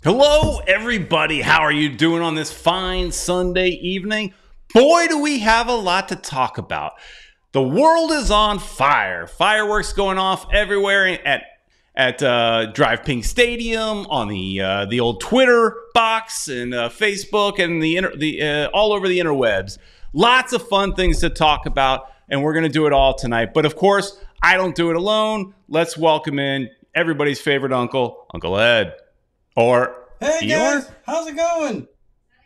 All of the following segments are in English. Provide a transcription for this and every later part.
Hello, everybody. How are you doing on this fine Sunday evening? Boy, do we have a lot to talk about. The world is on fire. Fireworks going off everywhere at Drv Pnk Stadium, on the old Twitter box, and Facebook, and the all over the interwebs. Lots of fun things to talk about, and we're going to do it all tonight. But of course, I don't do it alone. Let's welcome in everybody's favorite uncle, Uncle Ed. Or hey guys, how's it going?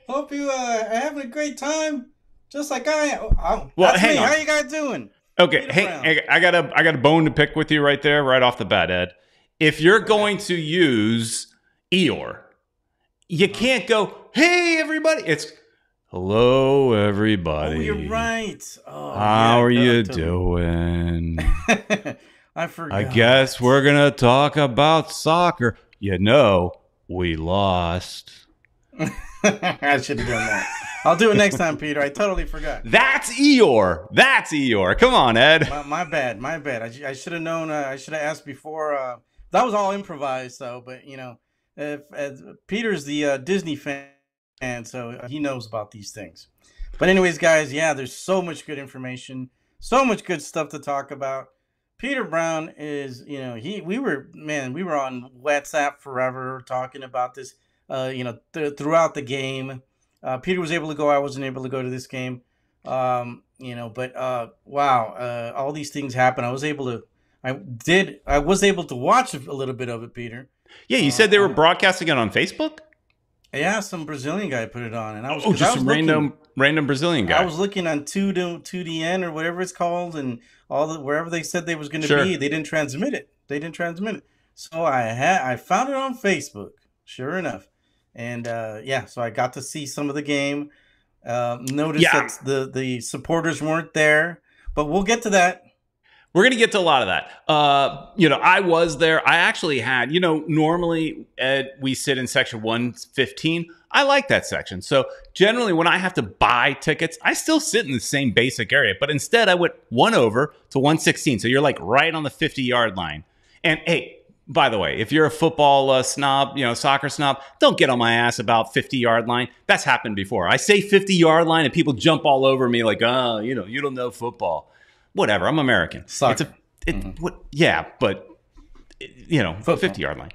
Hope you are having a great time, just like I am. Well, hang on. How you guys doing? Okay, hey, I got a bone to pick with you right there, right off the bat, Ed. If you're going to use Eeyore, you can't go, "Hey everybody." It's "Hello everybody." Oh, you're right. Oh, how are you doing? I forgot. I guess we're gonna talk about soccer. You know. We lost. I should have done that. I'll do it next time, Peter. I totally forgot. That's Eeyore. That's Eeyore. Come on, Ed. My bad. My bad. I should have known. I should have asked before. That was all improvised, though. But, you know, Peter's the Disney fan, so he knows about these things. But anyways, guys, yeah, there's so much good information, so much good stuff to talk about. Peter Brown is, you know, we were on WhatsApp forever talking about this, you know, throughout the game. Peter was able to go. I wasn't able to go to this game, you know, but wow, all these things happen. I was able to watch a little bit of it, Peter. Yeah, you said they were broadcasting it on Facebook? Yeah, some Brazilian guy put it on, and I was just some random Brazilian guy. I was looking on 2DN or whatever it's called, and wherever they said they was going to be, they didn't transmit it. So I found it on Facebook, sure enough, and yeah, so I got to see some of the game. Noticed that the supporters weren't there, but we'll get to that. We're going to get to a lot of that. You know, I was there. I actually had, you know, normally, Ed, we sit in section 115. I like that section. So generally when I have to buy tickets, I still sit in the same basic area. But instead I went one over to 116. So you're like right on the 50-yard line. And hey, by the way, if you're a football snob, you know, soccer snob, don't get on my ass about 50-yard line. That's happened before. I say 50-yard line and people jump all over me like, oh, you know, you don't know football. Whatever, I'm American. Soccer. Yeah, but you know, 50-yard line.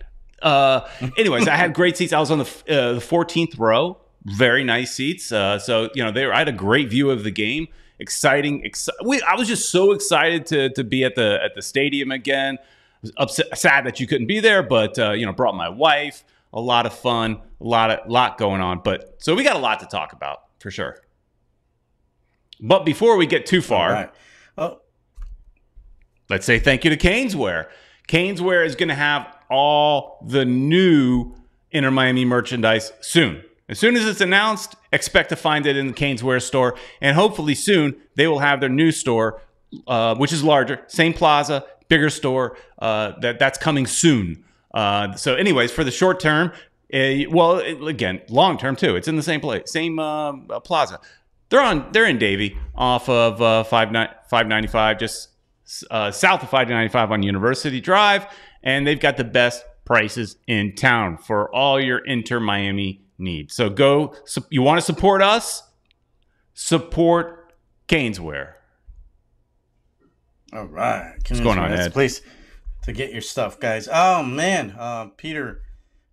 Anyways, I had great seats. I was on the 14th row. Very nice seats. So you know, I had a great view of the game. Exciting. I was just so excited to be at the stadium again. I was sad that you couldn't be there, but you know, brought my wife. A lot of fun. A lot going on. But so we got a lot to talk about for sure. But before we get too far. Oh, let's say thank you to Caneswear. Caneswear is going to have all the new Inter Miami merchandise soon. As soon as it's announced, expect to find it in the Caneswear store. And hopefully soon, they will have their new store, which is larger. Same plaza, bigger store. That's coming soon. So anyways, for the short term, well, again, long term too. It's in the same place, same plaza. They're in Davie off of 595, just south of 595 on University Drive, and they've got the best prices in town for all your Inter Miami needs. So go. You want to support us? Support Caneswear. All right. What's going on, Ed? That's the place to get your stuff, guys. Oh man, Peter.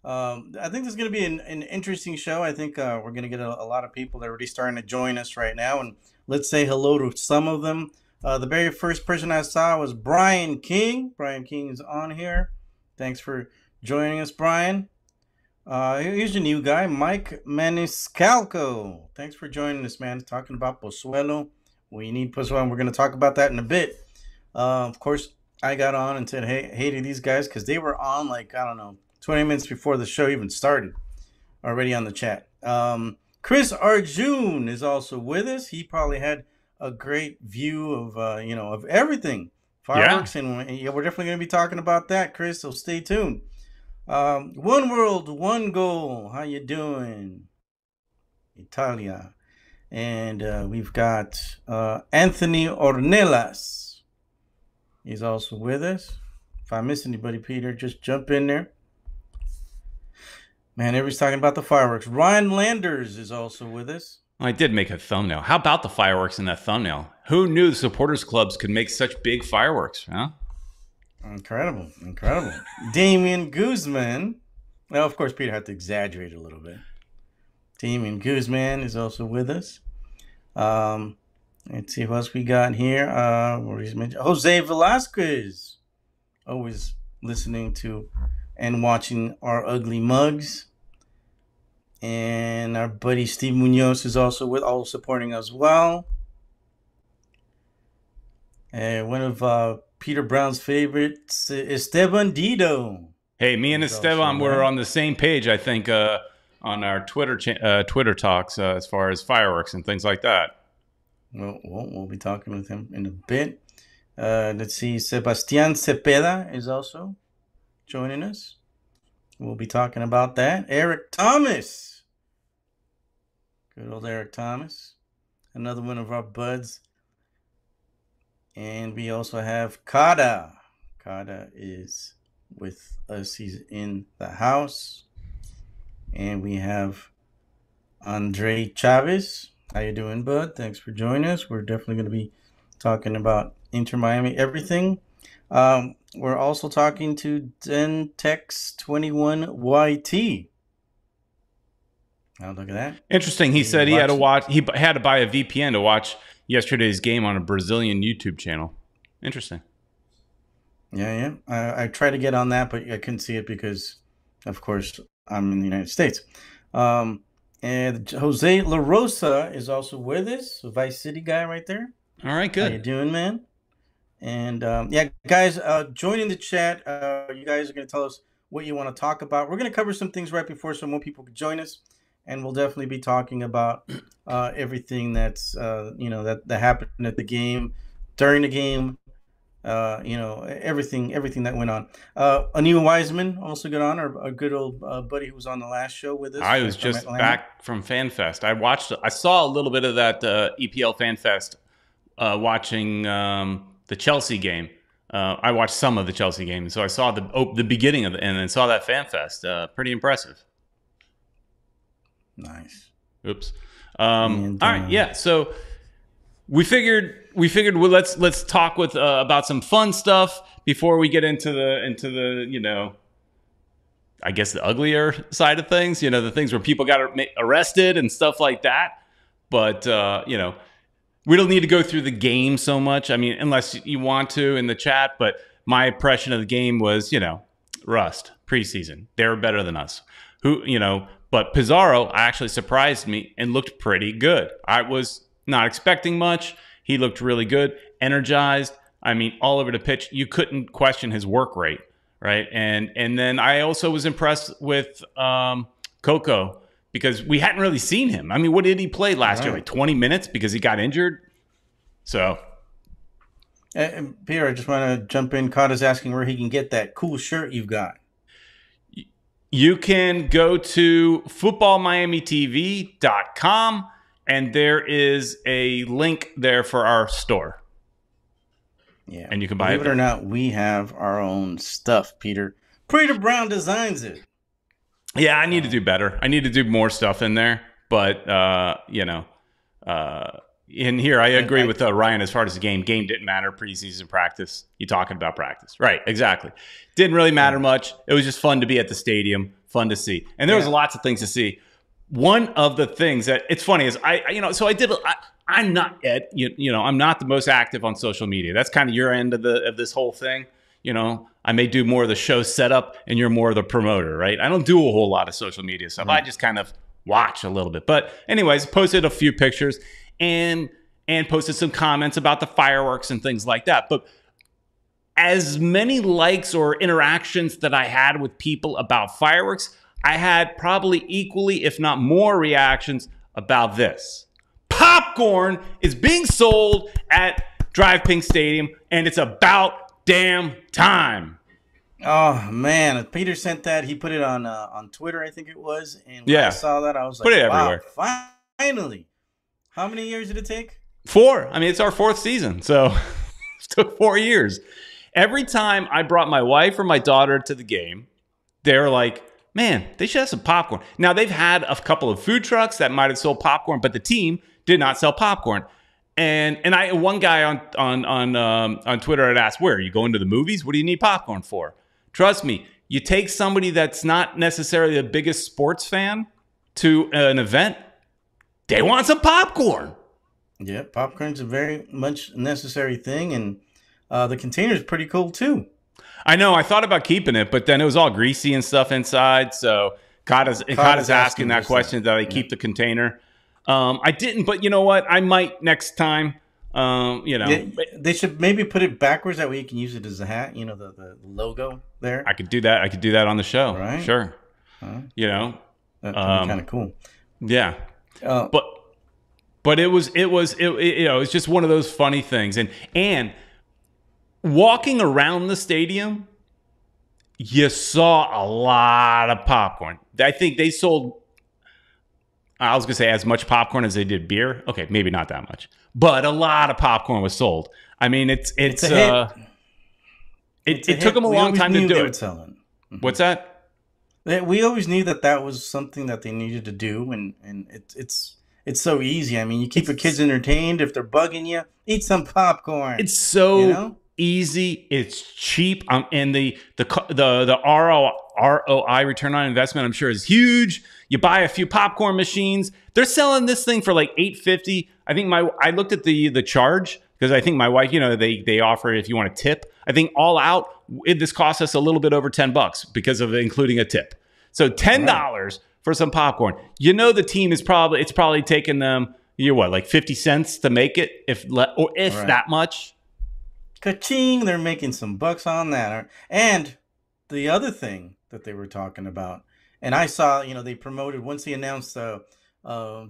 I think this is going to be an interesting show. I think we're going to get a lot of people that are already starting to join us right now. And let's say hello to some of them. The very first person I saw was Brian King. Brian King is on here. Thanks for joining us, Brian. Here's a new guy, Mike Maniscalco. Thanks for joining us, man. Talking about Pozuelo. We need Pozuelo, and we're going to talk about that in a bit. Of course, I got on and said hey to these guys because they were on like, I don't know, 20 minutes before the show even started, already on the chat. Chris Arjun is also with us. He probably had a great view of, you know, of everything. Fireworks, yeah. And yeah, we're definitely going to be talking about that, Chris, so stay tuned. One World, One Goal. How you doing? Italia. And we've got Anthony Ornelas. He's also with us. If I miss anybody, Peter, just jump in there. Man, everybody's talking about the fireworks. Ryan Landers is also with us. I did make a thumbnail. How about the fireworks in that thumbnail? Who knew the supporters clubs could make such big fireworks? Huh? Incredible, incredible. Damian Guzman. Now, of course, Peter had to exaggerate a little bit. Damian Guzman is also with us. Let's see what else we got here. Jose Velasquez, always listening to and watching our ugly mugs. And our buddy Steve Munoz is also supporting us well. And one of Peter Brown's favorites, Esteban Dido. Hey, me and Esteban were on the same page, I think, on our Twitter talks as far as fireworks and things like that. Well, we'll be talking with him in a bit. Let's see. Sebastián Cepeda is also joining us. We'll be talking about that. Eric Thomas. Good old Eric Thomas. Another one of our buds. And we also have Kada. Kada is with us. He's in the house. And we have Andre Chavez. How you doing, bud? Thanks for joining us. We're definitely going to be talking about Inter Miami everything. We're also talking to Dentex21YT. Oh, look at that. Interesting. He said he had to buy a VPN to watch yesterday's game on a Brazilian YouTube channel. Interesting. Yeah. I tried to get on that, but I couldn't see it because, of course, I'm in the United States. And Jose La Rosa is also with us, a Vice City guy right there. All right, good. How you doing, man? And yeah, guys, join in the chat. You guys are going to tell us what you want to talk about. We're going to cover some things right before so more people can join us, and we'll definitely be talking about everything that's that happened at the game, during the game. Everything that went on. Aniwa Wiseman also got on, our good old buddy who was on the last show with us. I was just back from FanFest. I saw a little bit of that EPL FanFest watching the Chelsea game. I watched some of the Chelsea game, so I saw the beginning of it and then saw that FanFest. Pretty impressive. Nice. Oops. All right, yeah. So we figured well, let's talk about some fun stuff before we get into the I guess the uglier side of things, the things where people got arrested and stuff like that. But we don't need to go through the game so much. I mean, unless you want to in the chat, but my impression of the game was, rust preseason. They were better than us. But Pizarro actually surprised me and looked pretty good. I was not expecting much. He looked really good, energized. I mean, all over the pitch. You couldn't question his work rate, right? And then I also was impressed with Coco because we hadn't really seen him. I mean, what did he play last year? Like 20 minutes because he got injured? So. Peter, I just want to jump in. Kata's asking where he can get that cool shirt you've got. You can go to footballmiamitv.com. And there is a link there for our store. Yeah. And you can buy it. Believe it or not, we have our own stuff, Peter. Peter Brown designs it. Yeah, I need to do better. I need to do more stuff in there. But, in here, I agree with Ryan as far as the game. Game didn't matter. Preseason practice. You talking about practice. Right, exactly. Didn't really matter much. It was just fun to be at the stadium. Fun to see. And there was lots of things to see. One of the things that it's funny is I'm not I'm not the most active on social media. That's kind of your end of this whole thing. I may do more of the show setup and you're more of the promoter, right? I don't do a whole lot of social media stuff. I just kind of watch a little bit. But anyways, posted a few pictures and posted some comments about the fireworks and things like that. But as many likes or interactions that I had with people about fireworks, I had probably equally, if not more, reactions about this. Popcorn is being sold at Drv Pnk Stadium, and it's about damn time. Oh, man. Peter sent that. He put it on Twitter, I think it was. And when I saw that, I was like, put it everywhere. Finally. How many years did it take? 4. I mean, it's our 4th season, so it took 4 years. Every time I brought my wife or my daughter to the game, they're like, man, they should have some popcorn. Now, they've had a couple of food trucks that might have sold popcorn, but the team did not sell popcorn. And one guy on Twitter had asked, where are you going to the movies? What do you need popcorn for? Trust me, you take somebody that's not necessarily the biggest sports fan to an event, they want some popcorn. Yeah, popcorn's a very much necessary thing, and the container is pretty cool too. I know. I thought about keeping it, but then it was all greasy and stuff inside. So Kata's asking that question, that I keep the container. I didn't, but you know what? I might next time. They should maybe put it backwards, that way you can use it as a hat. You know, the logo there. I could do that. I could do that on the show. Right. Sure. That'd be kind of cool. Yeah. But it was just one of those funny things, and walking around the stadium, you saw a lot of popcorn. I think they sold, I was going to say, as much popcorn as they did beer. Okay, maybe not that much, but a lot of popcorn was sold. I mean, it took them a long time to do it. Mm-hmm. What's that? We always knew that was something that they needed to do, and it's so easy. I mean, you keep your kids entertained. If they're bugging you, eat some popcorn. It's so easy. It's cheap. And the ROI, return on investment, I'm sure is huge. You buy a few popcorn machines. They're selling this thing for like $8.50. I think I looked at the charge, because I think my wife, they offer it if you want a tip. I think all out, this costs us a little bit over $10 because of including a tip. So $10 for some popcorn. The team is probably taking them, like 50 cents to make it, if that much. Ka-ching, they're making some bucks on that. And the other thing that they were talking about, and I saw, they promoted, once they announced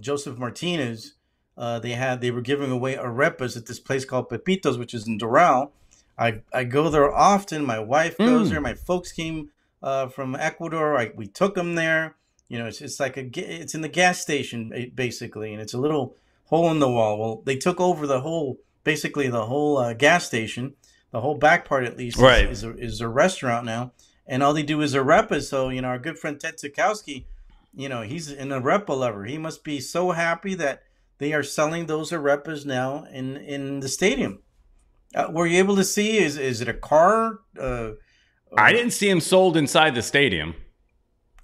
Joseph Martinez, they were giving away arepas at this place called Pepito's, which is in Doral. I go there often. My wife goes there. My folks came from Ecuador. We took them there. It's like it's in the gas station basically, and it's a little hole in the wall. Well, they took over the whole gas station, the whole back part at least, right, is a restaurant now, and all they do is arepas. So our good friend Ted Sikowski, he's an arepa lover. He must be so happy that they are selling those arepas now in the stadium. Were you able to see? Is it a car? I didn't see him sold inside the stadium.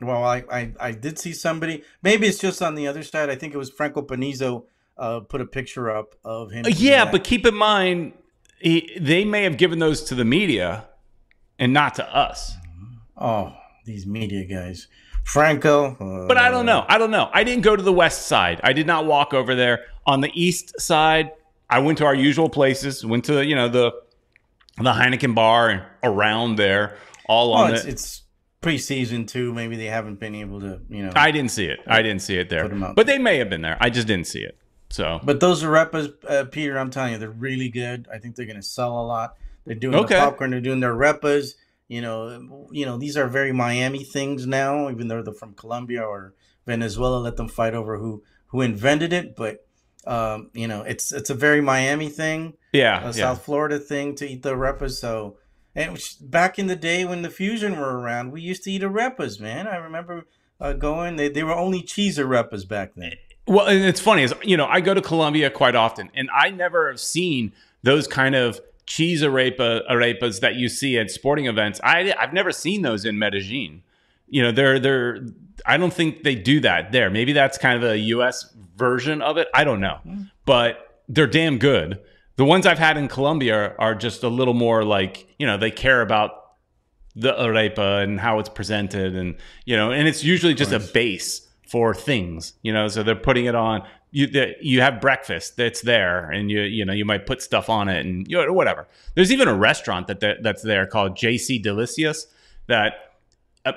Well, I did see somebody. Maybe it's just on the other side. I think it was Franco Panizo put a picture up of him. Yeah, but keep in mind, they may have given those to the media and not to us. Oh, these media guys. Franco. But I don't know. I didn't go to the west side. I did not walk over there. On the east side, I went to our usual places. Went to, the Heineken bar and around there. It's preseason too. Maybe they haven't been able to, I didn't see it. I didn't see it there. But they may have been there. I just didn't see it. So. But those arepas, Peter, I'm telling you, they're really good. I think they're going to sell a lot. They're doing the popcorn. They're doing their arepas. These are very Miami things now, even though they're from Colombia or Venezuela. Let them fight over who invented it. But, it's a very Miami thing. Yeah. South Florida thing to eat the arepas. So. And back in the day when the Fusion were around, we used to eat arepas, man. I remember going. They were only cheese arepas back then. Well, and it's funny, I go to Colombia quite often, and I never have seen those kind of cheese arepas that you see at sporting events. I've never seen those in Medellin. I don't think they do that there. Maybe that's kind of a U.S. version of it. I don't know, but they're damn good. The ones I've had in Colombia are just a little more like, they care about the arepa and how it's presented, and and it's usually just a base for things, so they're putting it on. You have breakfast that's there, and you might put stuff on it, and whatever. There's even a restaurant that's there called JC Delicious that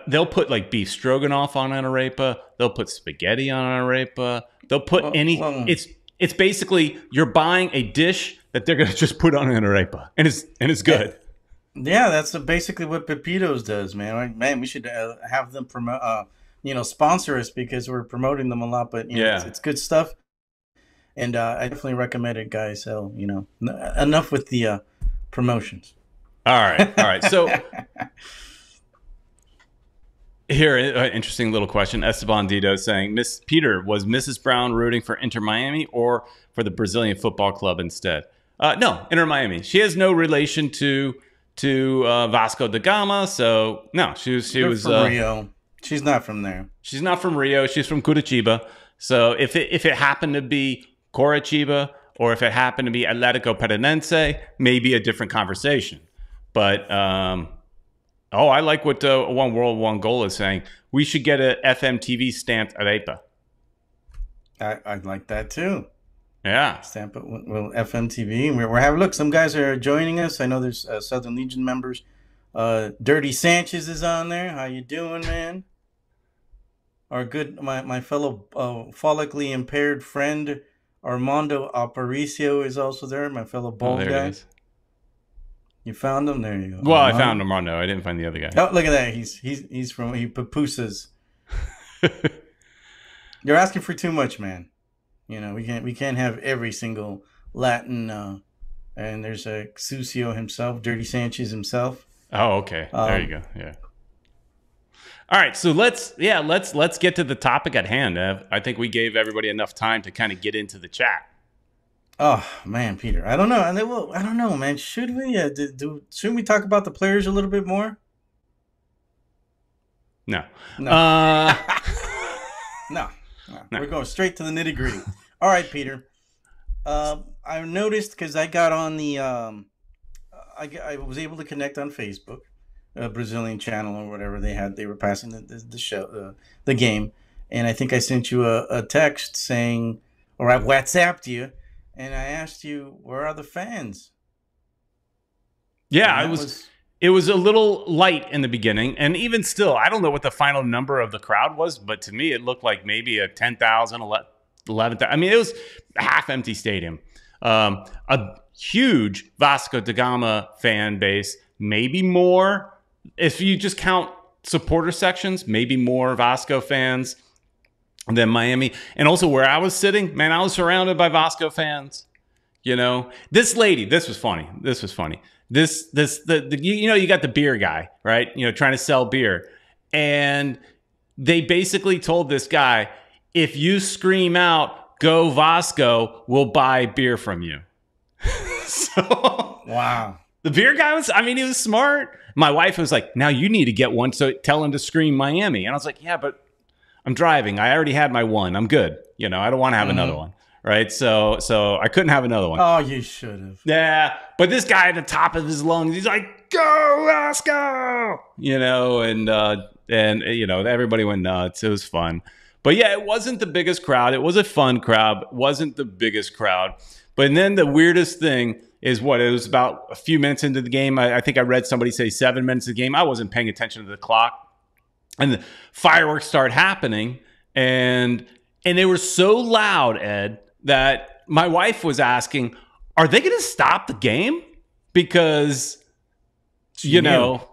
they'll put like beef stroganoff on an arepa. They'll put spaghetti on an arepa. They'll put It's basically you're buying a dish that they're gonna just put on an arepa, and it's good. Yeah, that's basically what Pepito's does, man. Man, we should have them promote, sponsor us, because we're promoting them a lot. But it's good stuff, and I definitely recommend it, guys. So enough with the promotions. All right. So Here, interesting little question. Esteban Dito saying, Miss Peter, was Mrs. Brown rooting for Inter Miami or for the Brazilian football club instead? No, Inter Miami. She has no relation to Vasco da Gama, so no, she was from Rio. She's not from there. She's not from Rio. She's from Curitiba. So if it happened to be Curitiba or if it happened to be Atletico Paranaense, maybe a different conversation. But I like what One World One Goal is saying. We should get a FMTV stamped arepa. I like that too. Yeah, stamp it with FMTV. We're having look. Some guys are joining us. I know there's Southern Legion members. Dirty Sanchez is on there. How you doing, man? Our good my fellow follically impaired friend Armando Aparicio is also there. My fellow bald guy. It is. You found him? There you go. Well, I found Armando. I didn't find the other guy. Oh, look at that. He's from Papusas. You're asking for too much, man. You know, we can't have every single Latin and there's Sucio himself, Dirty Sanchez himself. Oh, okay. There you go. Yeah. All right, so let's get to the topic at hand, Ev. I think we gave everybody enough time to kind of get into the chat. Oh man, Peter, I don't know. I don't know, man. Should we shouldn't we talk about the players a little bit more? No. No. No. We're going straight to the nitty gritty. All right, Peter. I noticed because I got on the I was able to connect on Facebook. A Brazilian channel or whatever they were passing the show the game, and I think I sent you a text saying, or I WhatsApped you, and I asked you, where are the fans? Yeah, it was a little light in the beginning, and even still, I don't know what the final number of the crowd was, but to me it looked like maybe a 10,000, 11,000. I mean, it was a half empty stadium. A huge Vasco da Gama fan base, maybe more. If you just count supporter sections, maybe more Vasco fans than Miami. And also where I was sitting, man, I was surrounded by Vasco fans. You know, this lady, this was funny. You got the beer guy, right? You know, trying to sell beer. And they basically told this guy, if you scream out, go Vasco, we'll buy beer from you. So, wow. The beer guy he was smart. My wife was like, now you need to get one, so tell him to scream Miami. And I was like, yeah, but I'm driving. I already had my one. I'm good. You know, I don't want to have another one. Right. So I couldn't have another one. Oh, you should have. Yeah. But this guy at the top of his lungs, he's like, go, Vasco. You know, and you know, everybody went nuts. It was fun. But yeah, it wasn't the biggest crowd. It was a fun crowd. It wasn't the biggest crowd. But then the weirdest thing is it was about a few minutes into the game. I think I read somebody say 7 minutes of the game. I wasn't paying attention to the clock. And the fireworks start happening. And they were so loud, Ed, that my wife was asking, are they going to stop the game? Because, you know,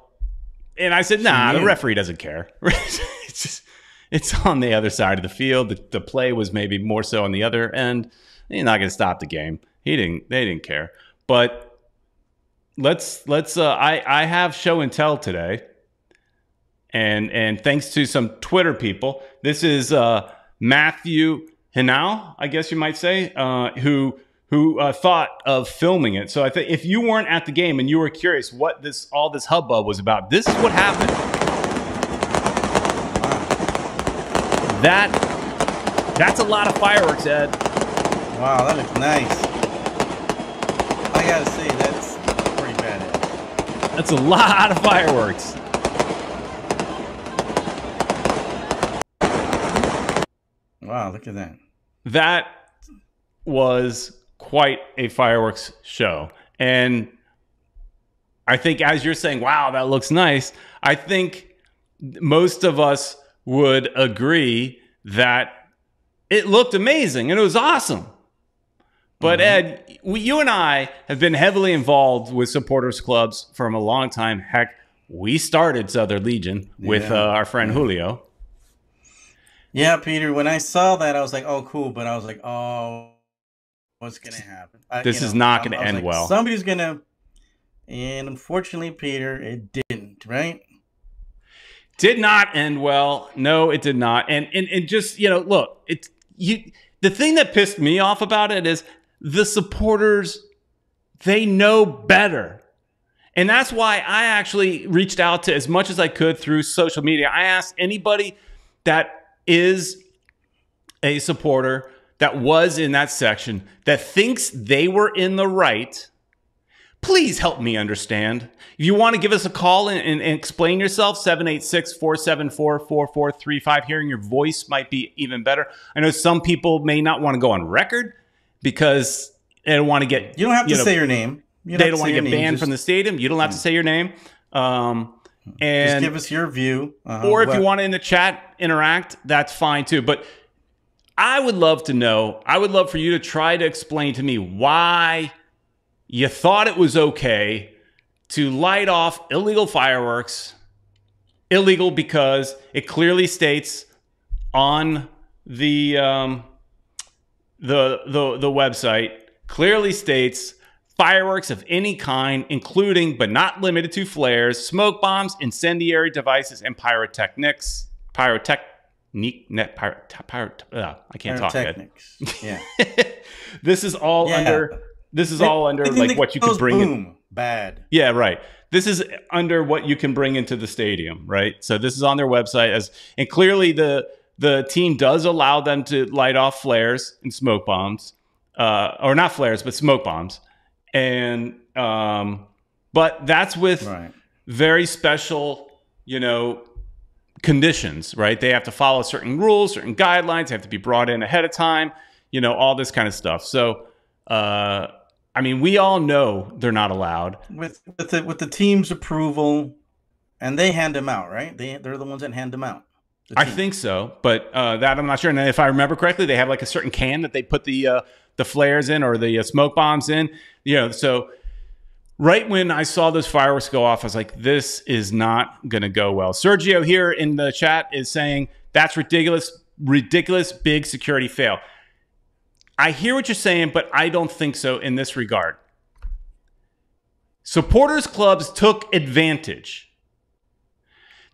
and I said, nah, the referee doesn't care. It's on the other side of the field. The play was maybe more so on the other end. He's not going to stop the game. They didn't care. But I have show and tell today, and thanks to some Twitter people, this is Matthew Hinau, I guess you might say, who thought of filming it. So I think if you weren't at the game and you were curious what all this hubbub was about, this is what happened. That's a lot of fireworks, Ed. Wow, that looks nice. I gotta say, that's pretty bad. That's a lot of fireworks. Wow, look at that. That was quite a fireworks show. And I think as you're saying, wow, that looks nice, I think most of us would agree that it looked amazing and it was awesome. But Ed, you and I have been heavily involved with supporters clubs from a long time. Heck, we started Southern Legion with our friend Julio. Yeah, Peter, when I saw that, I was like, oh, cool. But I was like, oh, what's going to happen? This is not going to end well. Somebody's going to... And unfortunately, Peter, it didn't, right? Did not end well. No, it did not. And just, you know, look, the thing that pissed me off about it is the supporters, they know better. And that's why I actually reached out to as much as I could through social media. I asked anybody that is a supporter that was in that section that thinks they were in the right, please help me understand. If you want to give us a call and explain yourself, 786-474-4435. Hearing your voice might be even better. I know some people may not want to go on record because they don't want to get... You don't have to say your name. They don't want to get banned from the stadium. You don't have to say your name. And just give us your view. Or if you want to in the chat interact, that's fine too. But I would love to know, I would love for you to try to explain to me why you thought it was okay to light off illegal fireworks. Illegal because it clearly states on the website, clearly states fireworks of any kind, including but not limited to flares, smoke bombs, incendiary devices, and pyrotechnics. I can't talk good. Yeah. This is all under. This is all under like what you could bring in. Bad. Yeah, right. This is under what you can bring into the stadium, right? So this is on their website, and clearly the team does allow them to light off flares and smoke bombs, or not flares, but smoke bombs, and but that's with very special, you know, conditions, right? They have to follow certain rules, certain guidelines. They have to be brought in ahead of time, you know, all this kind of stuff. So, I mean, we all know they're not allowed with the team's approval, and they hand them out, right? They're the ones that hand them out. I think so, but that I'm not sure. And if I remember correctly, they have like a certain can that they put the flares in or the smoke bombs in. You know, so right when I saw those fireworks go off, I was like, this is not going to go well. Sergio here in the chat is saying that's ridiculous, big security fail. I hear what you're saying, but I don't think so in this regard. Supporters clubs took advantage.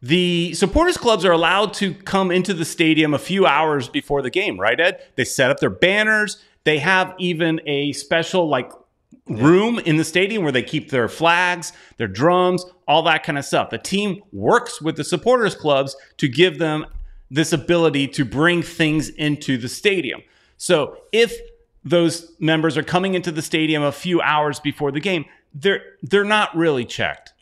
The supporters clubs are allowed to come into the stadium a few hours before the game, right, Ed? They set up their banners. They have even a special like room in the stadium where they keep their flags, their drums, all that kind of stuff. The team works with the supporters clubs to give them this ability to bring things into the stadium. So if those members are coming into the stadium a few hours before the game, they're not really checked.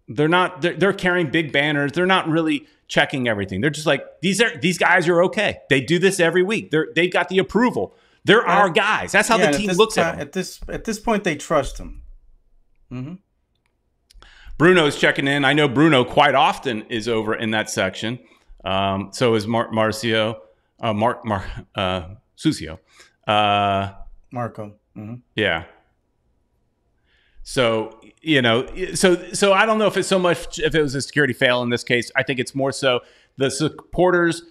They're carrying big banners. They're not really checking everything. They're just like, these guys are okay. They do this every week. They've got the approval. They're our guys. That's how the team looks at them. At this point, they trust them. Mm-hmm. Bruno's checking in. I know Bruno quite often is over in that section. So is Sucio. Marco. Mm-hmm. Yeah. So, you know, so I don't know if it's so much if it was a security fail in this case. I think it's more so the supporters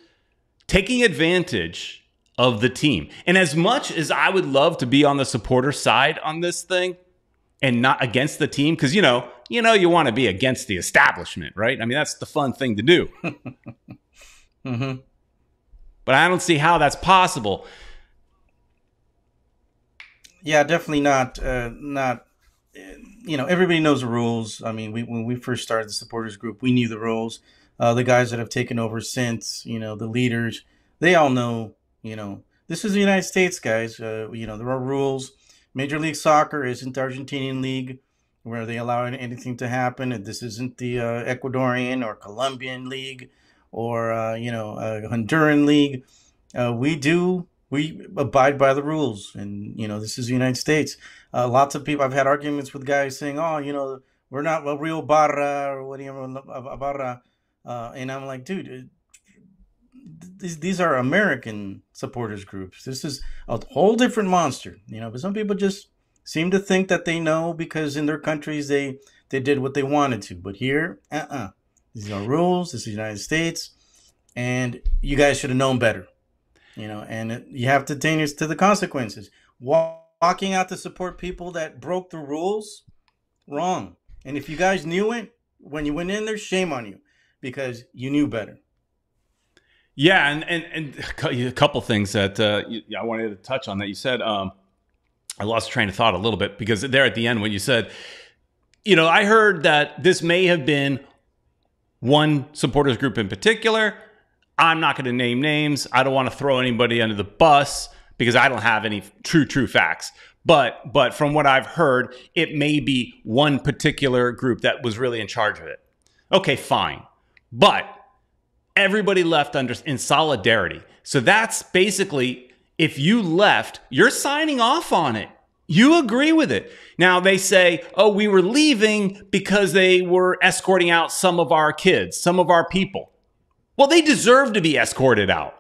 taking advantage of the team. And as much as I would love to be on the supporter side on this thing and not against the team, because you want to be against the establishment, right? I mean, that's the fun thing to do. Mm-hmm. But I don't see how that's possible. Yeah, definitely not. You know, everybody knows the rules. I mean, when we first started the supporters group, we knew the rules. The guys that have taken over since, you know, the leaders, they all know. You know, this is the United States, guys. You know, there are rules. Major League Soccer isn't the Argentinian league where they allow anything to happen. And this isn't the Ecuadorian or Colombian league or, Honduran league. We abide by the rules. And, you know, this is the United States. Lots of people, I've had arguments with guys saying, oh, you know, we're not a real barra or whatever, barra. And I'm like, dude, these are American supporters groups. This is a whole different monster, you know. But some people just seem to think that they know because in their countries they did what they wanted to. But here, these are rules. This is the United States, and you guys should have known better, you know. And you have to attain to the consequences. Walking out to support people that broke the rules, wrong. And if you guys knew it when you went in there, shame on you. because you knew better. Yeah, and a couple things that I wanted to touch on that you said. I lost train of thought a little bit because there at the end when you said, I heard that this may have been one supporters group in particular. I'm not going to name names. I don't want to throw anybody under the bus because I don't have any true facts. But from what I've heard, it may be one particular group that was really in charge of it. Okay, fine. But everybody left in solidarity. So that's basically, if you left, you're signing off on it. You agree with it. Now they say, oh, we were leaving because they were escorting out some of our kids, some of our people. Well, they deserve to be escorted out.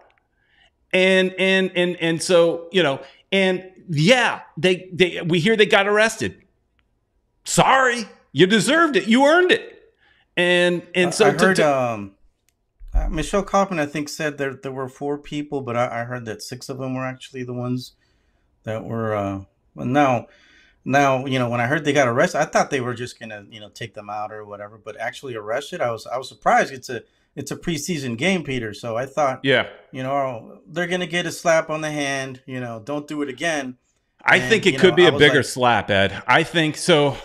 And so, and yeah, we hear they got arrested. Sorry, you deserved it. You earned it. And so I heard Michelle Kaufman, I think, said that there were 4 people, but I heard that 6 of them were actually the ones that were. Now, when I heard they got arrested, I thought they were just gonna, take them out or whatever. But actually arrested, I was surprised. It's a preseason game, Peter. So I thought, yeah, they're gonna get a slap on the hand. Don't do it again. I think it could be a bigger slap, Ed. I think so.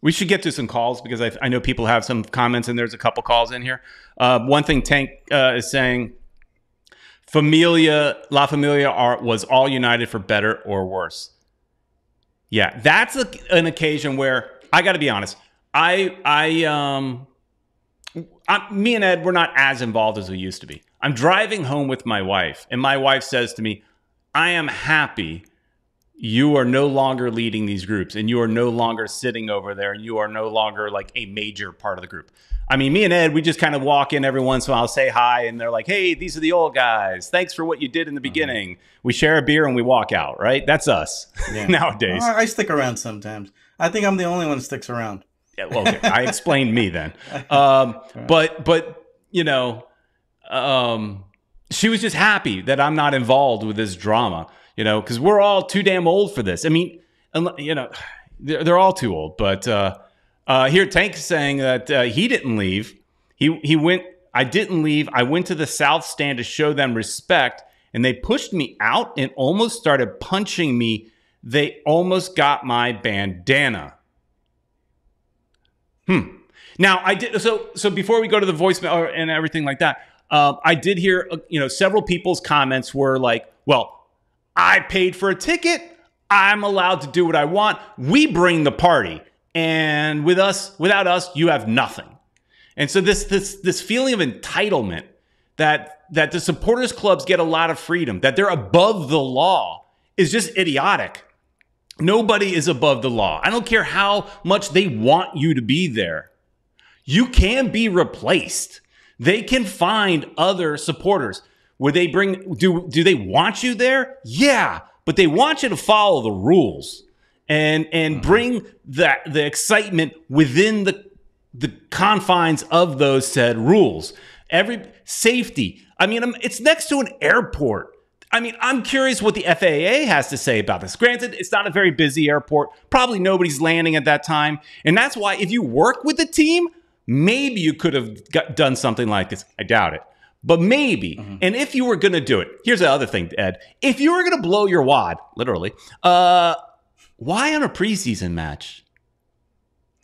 We should get to some calls because I know people have some comments and there's a couple calls in here. One thing Tank is saying, La Familia was all united for better or worse. Yeah, that's an occasion where I got to be honest. Me and Ed, we're not as involved as we used to be. I'm driving home with my wife, and my wife says to me, I am happy you are no longer leading these groups, and you are no longer sitting over there, and you are no longer like a major part of the group. I mean, me and Ed, we just kind of walk in every once in a while, say hi, and they're like, hey, these are the old guys. Thanks for what you did in the beginning. We share a beer and we walk out, right? That's us nowadays. I stick around sometimes. I think I'm the only one that sticks around. Yeah, well, okay. I explained me then. But she was just happy that I'm not involved with this drama, because we're all too damn old for this. I mean, they're all too old, but here, Tank is saying that he didn't leave. He went. I didn't leave. I went to the south stand to show them respect, and they pushed me out and almost started punching me. They almost got my bandana. Now I did. So before we go to the voicemail and everything like that, I did hear. Several people's comments were like, "Well, I paid for a ticket. I'm allowed to do what I want. We bring the party." And without us, you have nothing. And so this feeling of entitlement that the supporters clubs get a lot of freedom, that they're above the law, is just idiotic. Nobody is above the law. I don't care how much they want you to be there. You can be replaced. They can find other supporters. Do they want you there? Yeah, but they want you to follow the rules. And bring the excitement within the confines of those said rules. Every safety. I mean, it's next to an airport. I mean, I'm curious what the FAA has to say about this. Granted, it's not a very busy airport. Probably nobody's landing at that time. And that's why if you work with the team, maybe you could have done something like this. I doubt it. But maybe. And if you were going to do it, here's the other thing, Ed. If you were going to blow your wad, literally, why on a preseason match?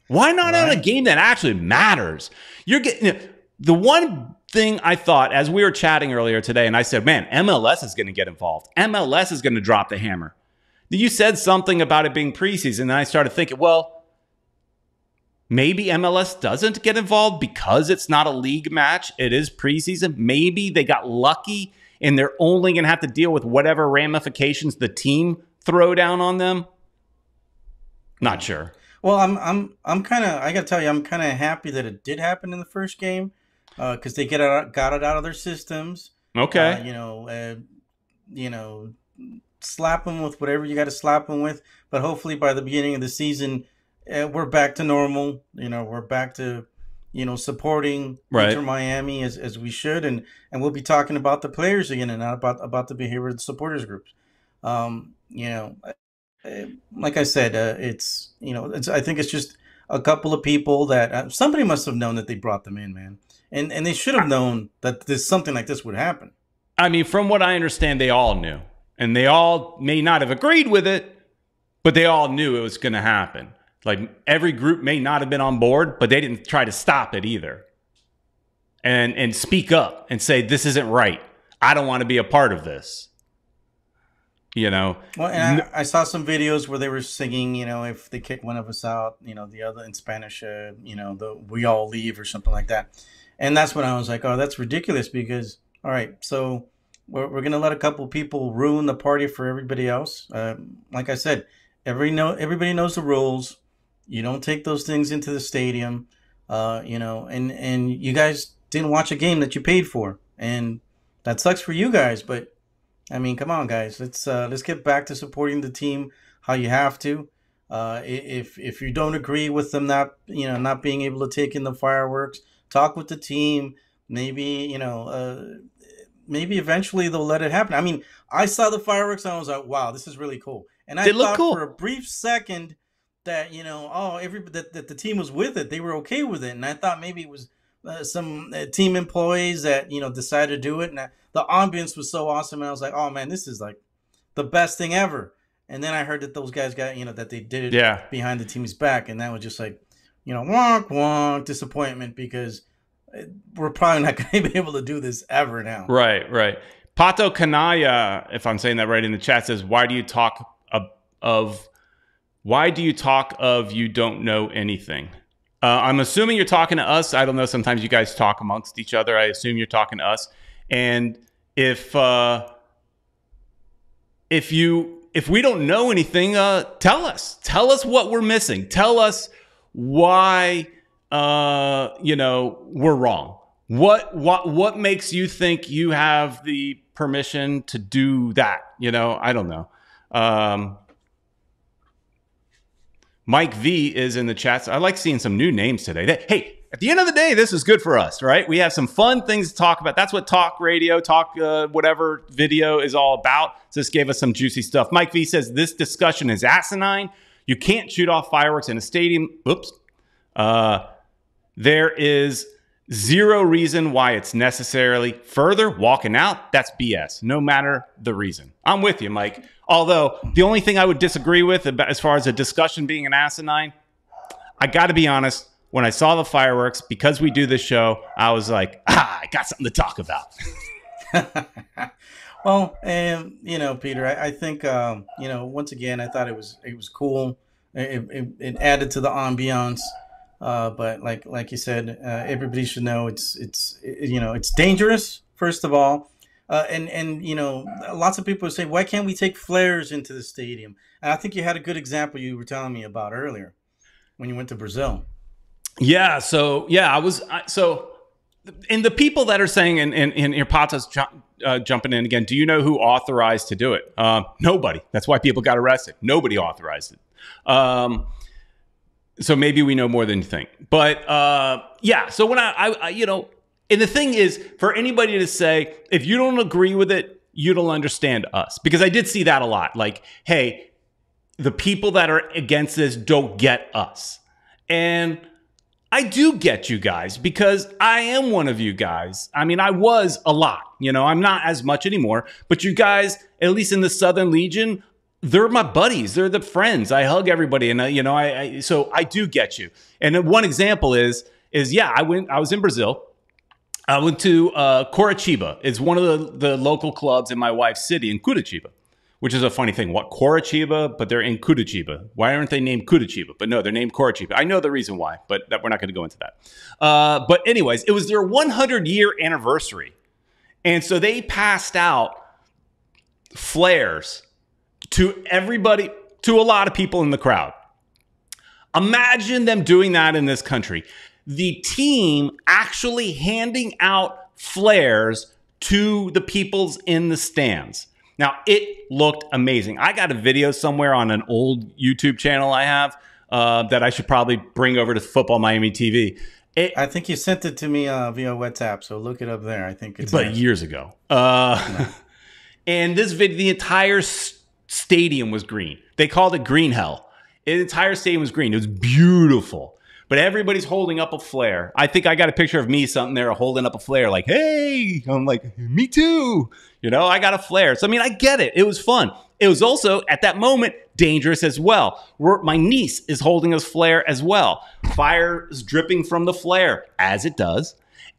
Why not on a game that actually matters? You're getting the one thing I thought as we were chatting earlier today, and I said, man, MLS is going to get involved. MLS is going to drop the hammer. You said something about it being preseason, and I started thinking, well, maybe MLS doesn't get involved because it's not a league match. It is preseason. Maybe they got lucky, and they're only going to have to deal with whatever ramifications the team throw down on them. Not sure. Well, I'm kind of, I got to tell you, I'm kind of happy that it did happen in the first game because they got it out of their systems. Okay. Slap them with whatever you got to slap them with. But hopefully by the beginning of the season, we're back to normal. We're back to, supporting Inter Miami as we should. And we'll be talking about the players again and not about the behavior of the supporters groups. Like I said, I think it's just a couple of people that somebody must have known that they brought them in, man, and they should have known that something like this would happen. I mean, from what I understand, they all knew, and they all may not have agreed with it, but they all knew it was going to happen. Like, every group may not have been on board, but they didn't try to stop it either. And speak up and say, this isn't right. I don't want to be a part of this. You know? Well, and I saw some videos where they were singing, you know, if they kick one of us out, you know, the other in Spanish, you know, we all leave or something like that. And that's when I was like, oh, that's ridiculous because, all right, so we're going to let a couple people ruin the party for everybody else. Like I said, everybody knows the rules. You don't take those things into the stadium, you know, and you guys didn't watch a game that you paid for, and that sucks for you guys. But I mean, come on, guys, let's get back to supporting the team how you have to. If you don't agree with them not being able to take in the fireworks, talk with the team. Maybe, you know, maybe eventually they'll let it happen. I mean, I saw the fireworks and I was like, wow, this is really cool. And I thought for a brief second that, you know, that the team was with it. They were okay with it. And I thought maybe it was some team employees that, you know, decided to do it. And the ambience was so awesome. And I was like, oh, man, this is like the best thing ever. And then I heard that those guys got, you know, that they did it behind the team's back. And that was just like, you know, wonk, wonk, disappointment because we're probably not going to be able to do this ever now. Right, right. Pato Kanaya, if I'm saying that right in the chat, says, why do you talk of you don't know anything? I'm assuming you're talking to us. I don't know. Sometimes you guys talk amongst each other. I assume you're talking to us. And if we don't know anything, tell us. Tell us what we're missing. Tell us why you know, we're wrong. What makes you think you have the permission to do that? You know, I don't know. Mike V is in the chats. I like seeing some new names today. Hey, at the end of the day, this is good for us, right? We have some fun things to talk about. That's what talk radio, whatever video is all about. So this gave us some juicy stuff. Mike V says, this discussion is asinine. You can't shoot off fireworks in a stadium. Oops. There is zero reason why it's necessarily further walking out. That's BS, no matter the reason. I'm with you, Mike. Although the only thing I would disagree with about, as far as a discussion being an asinine, I got to be honest, when I saw the fireworks, because we do this show, I was like, I got something to talk about. Well, you know, Peter, I think, you know, once again, I thought it was cool. It added to the ambiance. But like you said, everybody should know it's you know, it's dangerous, first of all. And you know, lots of people say, why can't we take flares into the stadium? And I think you had a good example you were telling me about earlier when you went to Brazil. Yeah. So yeah, and the people that are saying, and your Pata's jumping in again, do you know who authorized to do it? Nobody. That's why people got arrested. Nobody authorized it. So maybe we know more than you think. But yeah, so when I you know, and the thing is, for anybody to say, if you don't agree with it, you don't understand us. Because I did see that a lot. Like, hey, the people that are against this don't get us. And I do get you guys because I am one of you guys. I mean, I was a lot. You know, I'm not as much anymore. But you guys, at least in the Southern Legion, they're my buddies. They're the friends. I hug everybody. And, you know, so I do get you. And one example is yeah, I was in Brazil. I went to Curitiba. It's one of the local clubs in my wife's city in Curitiba, which is a funny thing. What, Curitiba, but they're in Curitiba. Why aren't they named Curitiba? But no, they're named Curitiba. I know the reason why, but we're not going to go into that. But anyways, it was their 100-year anniversary. And so they passed out flares to everybody, to a lot of people in the crowd. Imagine them doing that in this country. The team actually handing out flares to the peoples in the stands. Now, it looked amazing. I got a video somewhere on an old YouTube channel I have that I should probably bring over to Futbol Miami TV. I think you sent it to me via WhatsApp, so look it up there. I think it's but years ago. And this video, the entire stadium was green. They called it green hell. The entire stadium was green. It was beautiful. but everybody's holding up a flare. I think I got a picture of me something there holding up a flare like, hey, I'm like, me too. You know, I got a flare. So, I mean, I get it. It was fun. It was also, at that moment, dangerous as well. My niece is holding a flare as well. Fire is dripping from the flare, as it does,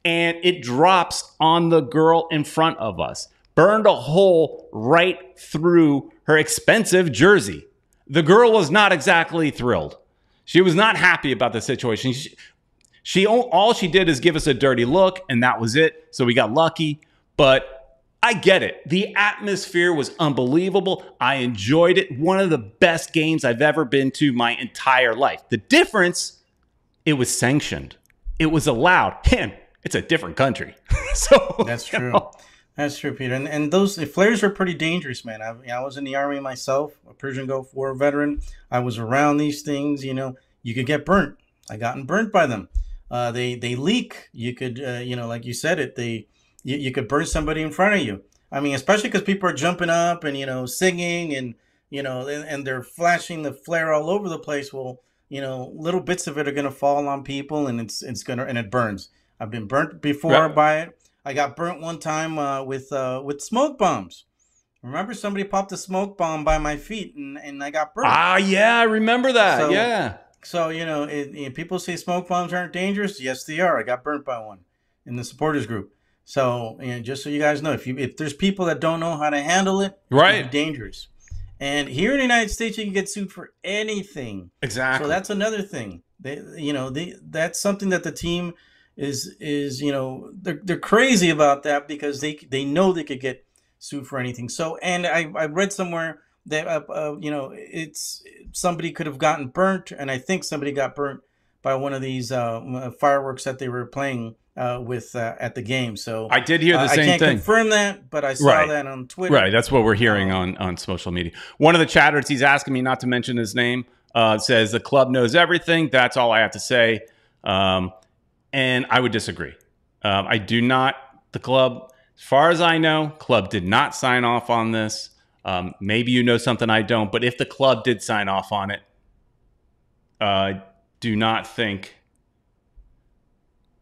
and it drops on the girl in front of us. Burned a hole right through her expensive jersey. The girl was not exactly thrilled. She was not happy about the situation. All she did is give us a dirty look, and that was it. So we got lucky, but I get it. The atmosphere was unbelievable. I enjoyed it. One of the best games I've ever been to my entire life. The difference, it was sanctioned. It was allowed. And it's a different country. So that's true. That's true, Peter. And those flares are pretty dangerous, man. I was in the Army myself, a Persian Gulf War veteran. I was around these things. You know, you could get burnt. I gotten burnt by them. They leak. You could, like you said it, you could burn somebody in front of you. I mean, especially because people are jumping up and, singing and, and they're flashing the flare all over the place. Well, little bits of it are going to fall on people and it burns. I've been burnt before by it. I got burnt one time with smoke bombs. Remember, somebody popped a smoke bomb by my feet and I got burnt. Ah, yeah, I remember that. So, yeah. So, people say smoke bombs aren't dangerous. Yes, they are. I got burnt by one in the supporters group. So, just so you guys know, if there's people that don't know how to handle it, right, it's dangerous. And here in the United States, you can get sued for anything. Exactly. So that's another thing. That's something that the team is they're crazy about that because they know they could get sued for anything. So, and I read somewhere that it's somebody could have gotten burnt, and I think somebody got burnt by one of these fireworks that they were playing with at the game. So I did hear the same thing. I can't confirm that, but I saw that on Twitter. Right, that's what we're hearing on social media. One of the chatters, he's asking me not to mention his name, says the club knows everything. That's all I have to say. And I would disagree. I do not. The club, as far as I know, club did not sign off on this. Maybe you know something I don't, but if the club did sign off on it, do not think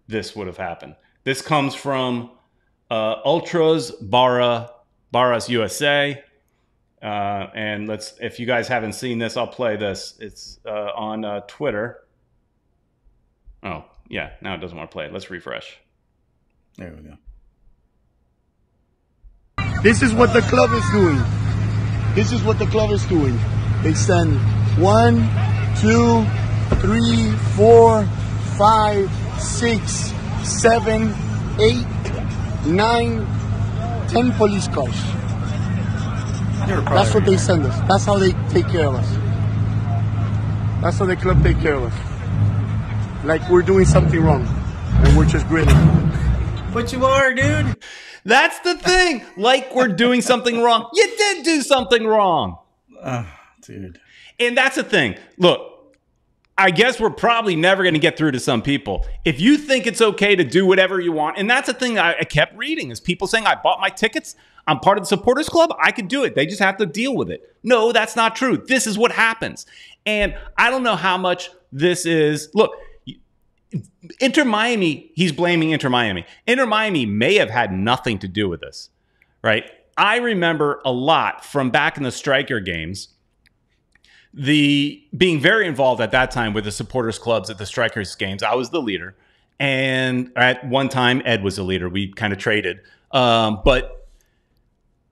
this would have happened. This comes from Ultras Barras USA. And if you guys haven't seen this, I'll play this. It's on Twitter. Oh, yeah, now it doesn't want to play it. Let's refresh. There we go. This is what the club is doing. This is what the club is doing. They send 1, 2, 3, 4, 5, 6, 7, 8, 9, 10 police cars. That's what they send us. That's how they take care of us. That's how the club take care of us. Like we're doing something wrong and we're just grinning. But you are, dude. That's the thing. Like we're doing something wrong. You did do something wrong. Dude. And that's the thing. Look, I guess we're probably never going to get through to some people. If you think it's okay to do whatever you want, and that's the thing I kept reading is people saying, I bought my tickets. I'm part of the supporters club. I could do it. They just have to deal with it. No, that's not true. This is what happens. And I don't know how much this is. Look, Inter Miami, he's blaming Inter Miami. Inter Miami may have had nothing to do with this, right? I remember a lot from back in the striker games, being very involved at that time with the supporters clubs at the strikers games. I was the leader. And at one time, Ed was the leader. We kind of traded. But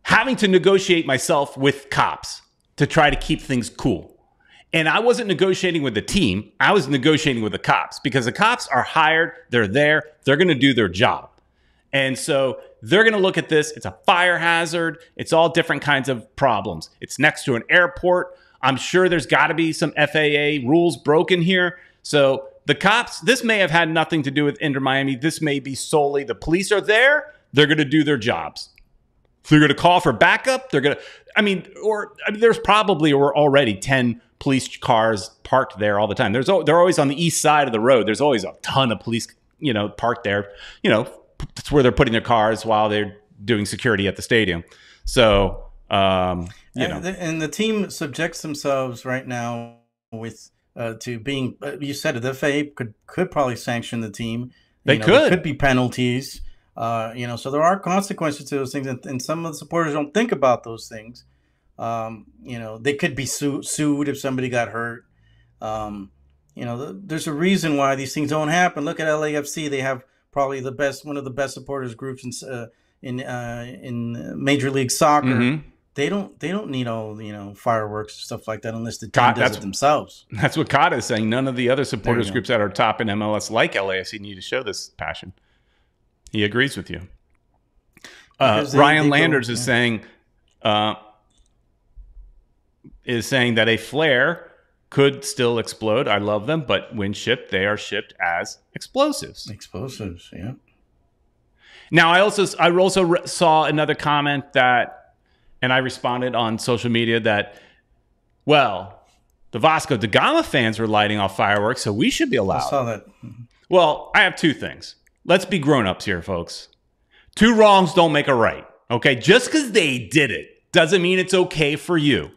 having to negotiate myself with cops to try to keep things cool. And I wasn't negotiating with the team. I was negotiating with the cops because the cops are hired. They're there. They're going to do their job. And so they're going to look at this. It's a fire hazard. It's all different kinds of problems. It's next to an airport. I'm sure there's got to be some FAA rules broken here. So the cops, this may have had nothing to do with Inter Miami. This may be solely the police are there. They're going to do their jobs. If they're going to call for backup, they're going to, there's probably already 10 police cars parked there all the time. They're always on the east side of the road. There's always a ton of police, parked there. That's where they're putting their cars while they're doing security at the stadium. So, And the team subjects themselves right now with to being. You said it. The FA could probably sanction the team. They There could. could be penalties. So there are consequences to those things, and some of the supporters don't think about those things. They could be sued if somebody got hurt. There's a reason why these things don't happen. Look at LAFC; they have probably one of the best supporters groups in Major League Soccer. Mm-hmm. They don't need all fireworks stuff like that unless the team does it themselves. That's what Kata is saying. None of the other supporters groups that are top in MLS like LAFC need to show this passion. He agrees with you. Ryan Landers is saying that a flare could still explode. I love them, but when shipped, they are shipped as explosives. Explosives, yeah. Now, I also saw another comment that, and I responded on social media that, well, the Vasco da Gama fans were lighting off fireworks, so we should be allowed. I saw that. Well, I have two things. Let's be grown-ups here, folks. Two wrongs don't make a right, okay? Just because they did it doesn't mean it's okay for you.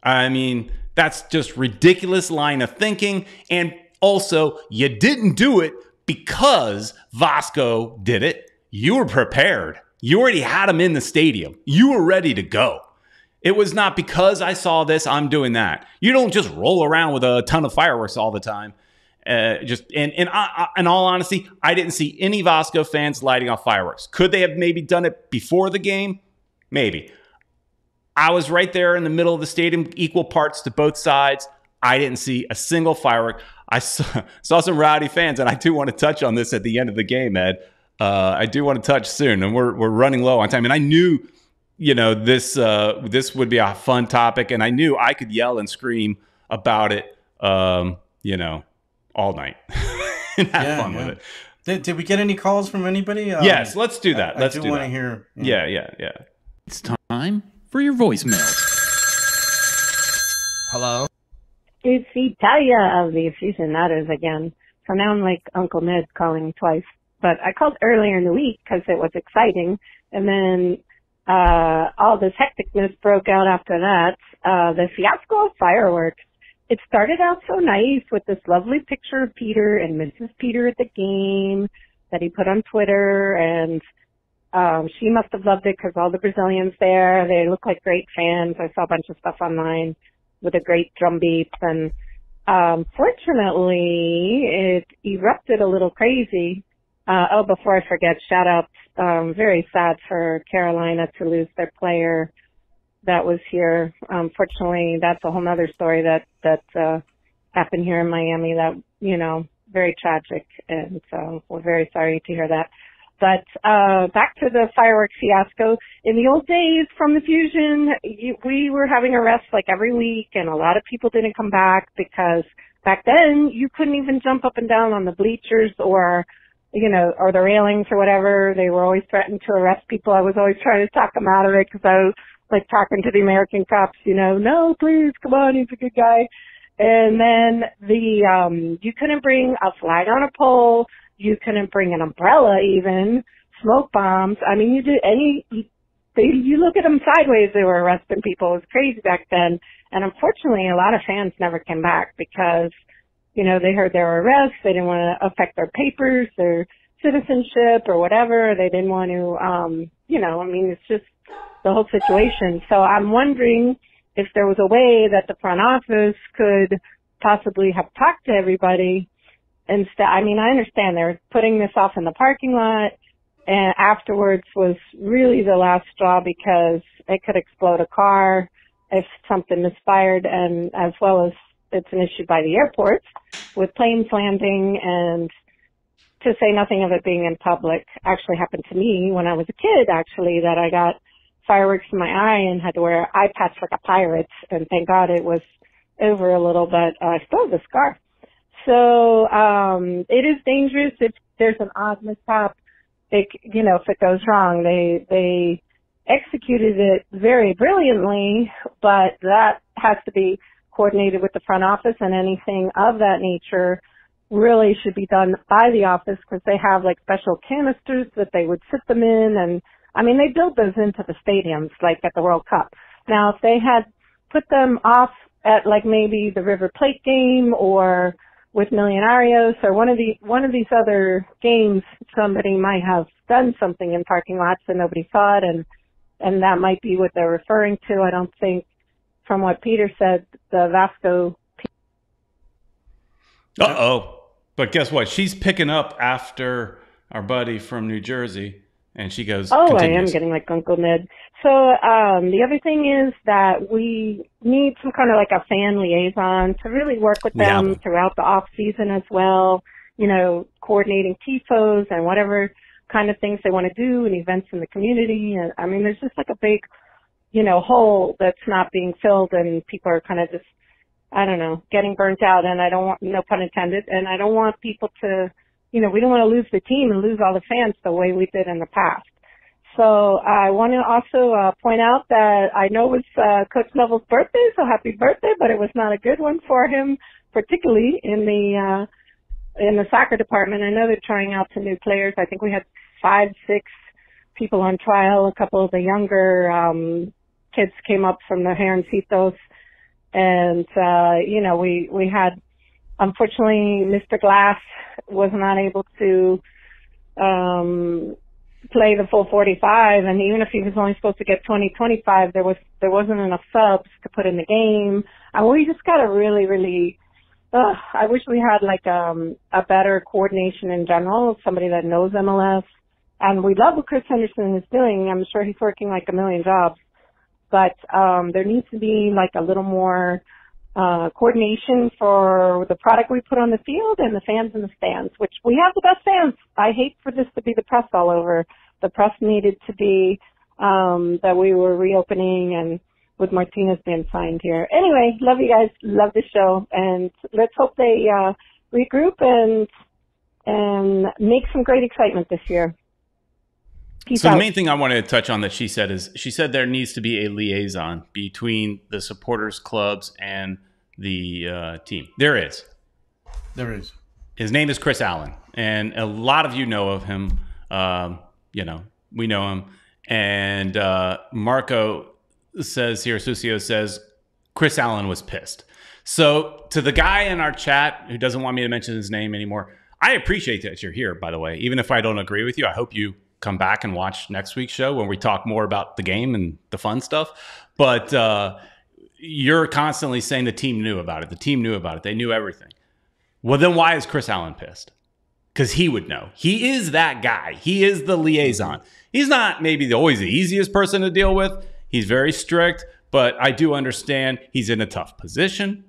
I mean, that's just ridiculous line of thinking. And also, you didn't do it because Vasco did it. You were prepared. You already had him in the stadium. You were ready to go. It was not because I saw this, I'm doing that. You don't just roll around with a ton of fireworks all the time. In all honesty, I didn't see any Vasco fans lighting off fireworks. Could they have maybe done it before the game? Maybe. I was right there in the middle of the stadium, equal parts to both sides. I didn't see a single firework. I saw some rowdy fans, and I do want to touch on this at the end of the game, Ed. I do want to touch soon, and we're running low on time. And I knew, this would be a fun topic, and I knew I could yell and scream about it, all night and have fun with it. Did we get any calls from anybody? Yes, let's do that. Let's want to hear. Yeah. It's time for your voicemail. Hello? It's Italia of the aficionados again. So now I'm like Uncle Ned calling twice. But I called earlier in the week because it was exciting. And then all this hecticness broke out after that. The fiasco of fireworks. It started out so nice with this lovely picture of Peter and Mrs. Peter at the game that he put on Twitter. And she must have loved it because all the Brazilians there, they look like great fans. I saw a bunch of stuff online with a great drum beat. And fortunately, it erupted a little crazy. Before I forget, shout out, very sad for Carolina to lose their player that was here. Fortunately, that's a whole nother story that happened here in Miami that, very tragic. And so we're very sorry to hear that. But back to the fireworks fiasco. In the old days from the Fusion, we were having arrests like every week, and a lot of people didn't come back because back then you couldn't even jump up and down on the bleachers or the railings or whatever. They were always threatened to arrest people. I was always trying to talk them out of it because I was like talking to the American cops, no, please, come on, he's a good guy. And then you couldn't bring a flag on a pole. You couldn't bring an umbrella even, smoke bombs. I mean, you look at them sideways, they were arresting people. It was crazy back then. And unfortunately, a lot of fans never came back because, they heard there were arrests. They didn't want to affect their papers, their citizenship or whatever. They didn't want to, it's just the whole situation. So I'm wondering if there was a way that the front office could possibly have talked to everybody. Instead, I understand they were putting this off in the parking lot, and afterwards was really the last straw because it could explode a car if something misfired, and as well as it's an issue by the airports with planes landing, and to say nothing of it being in public. Actually happened to me when I was a kid, actually, that I got fireworks in my eye and had to wear eye patch like a pirate, and thank God it was over a little, but I still have the scar. So it is dangerous if there's an odd mishap. If it goes wrong, they executed it very brilliantly, but that has to be coordinated with the front office, and anything of that nature really should be done by the office because they have like special canisters that they would sit them in, and they build those into the stadiums like at the World Cup. Now, if they had put them off at like maybe the River Plate game or with Millonarios or one of these other games, somebody might have done something in parking lots and nobody saw it, and that might be what they're referring to. I don't think, from what Peter said, the Vasco. But guess what? She's picking up after our buddy from New Jersey, and she goes, Oh, continues. I am getting like Uncle Ned. So the other thing is that we need some kind of like a fan liaison to really work with them throughout the off season as well, you know, coordinating tifos and whatever kind of things they want to do and events in the community. And I mean, there's just like a big, you know, hole that's not being filled, and people are kind of just, I don't know, getting burnt out. And I don't want, no pun intended, and I don't want people to, you know, we don't want to lose the team and lose all the fans the way we did in the past. So I want to also point out that I know it was Coach Neville's birthday, so happy birthday, but it was not a good one for him, particularly in the soccer department. I know they're trying out some new players. I think we had 5, 6 people on trial. A couple of the younger kids came up from the Heroncitos, and you know, we had, unfortunately, Mr. Glass was not able to play the full 45, and even if he was only supposed to get 20-25, there wasn't enough subs to put in the game. And we just got to really, I wish we had like a better coordination in general, somebody that knows MLS. And we love what Chris Henderson is doing. I'm sure he's working like a million jobs, but there needs to be like a little more coordination for the product we put on the field and the fans in the stands, which we have the best fans. I hate for this to be the press all over. The press needed to be that we were reopening and with Martinez being signed here. Anyway, love you guys. Love the show. And let's hope they regroup and make some great excitement this year. Peace out. The main thing I wanted to touch on that she said is, she said there needs to be a liaison between the supporters clubs and the team. There is. His name is Chris Allen, and a lot of you know of him. You know, we know him. And Marco says here, Sucio says, Chris Allen was pissed. So to the guy in our chat who doesn't want me to mention his name anymore, I appreciate that you're here, by the way. Even if I don't agree with you, I hope you come back and watch next week's show when we talk more about the game and the fun stuff. But you're constantly saying the team knew about it. The team knew about it. They knew everything. Well, then why is Chris Allen pissed? Because he would know. He is that guy. He is the liaison. He's not maybe always the easiest person to deal with. He's very strict, but I do understand he's in a tough position.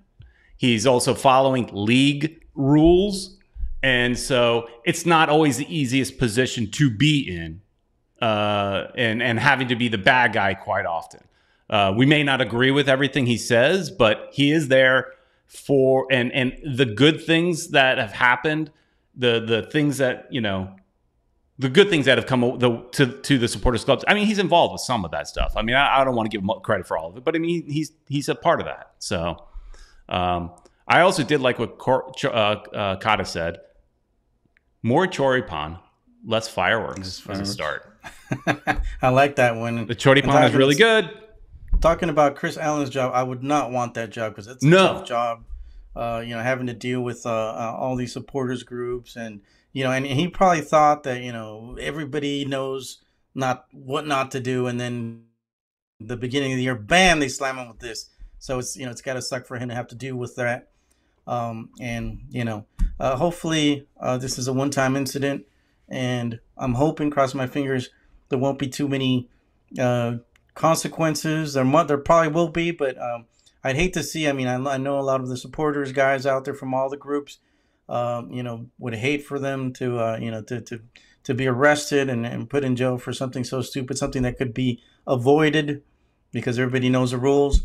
He's also following league rules. And so it's not always the easiest position to be in, and having to be the bad guy quite often. We may not agree with everything he says, but he is there for, and the good things that have happened, the things that, you know, the good things that have come to the supporters clubs. I mean, he's involved with some of that stuff. I mean, I don't want to give him credit for all of it, but I mean, he's a part of that. So I also did like what Kata said. More choripan, less fireworks as a start. I like that one. The choripan is really good. Talking about Chris Allen's job, I would not want that job because it's a tough job. You know, having to deal with all these supporters groups, and you know, and he probably thought that, you know, everybody knows what not to do, and then the beginning of the year, bam, they slam him with this. So it's, you know, it's got to suck for him to have to deal with that. And you know, hopefully this is a one-time incident, and I'm hoping, cross my fingers, there won't be too many consequences. There probably will be, but I'd hate to see. I mean, I know a lot of the supporters guys out there from all the groups, you know, would hate for them to you know, to be arrested and put in jail for something so stupid, something that could be avoided because everybody knows the rules.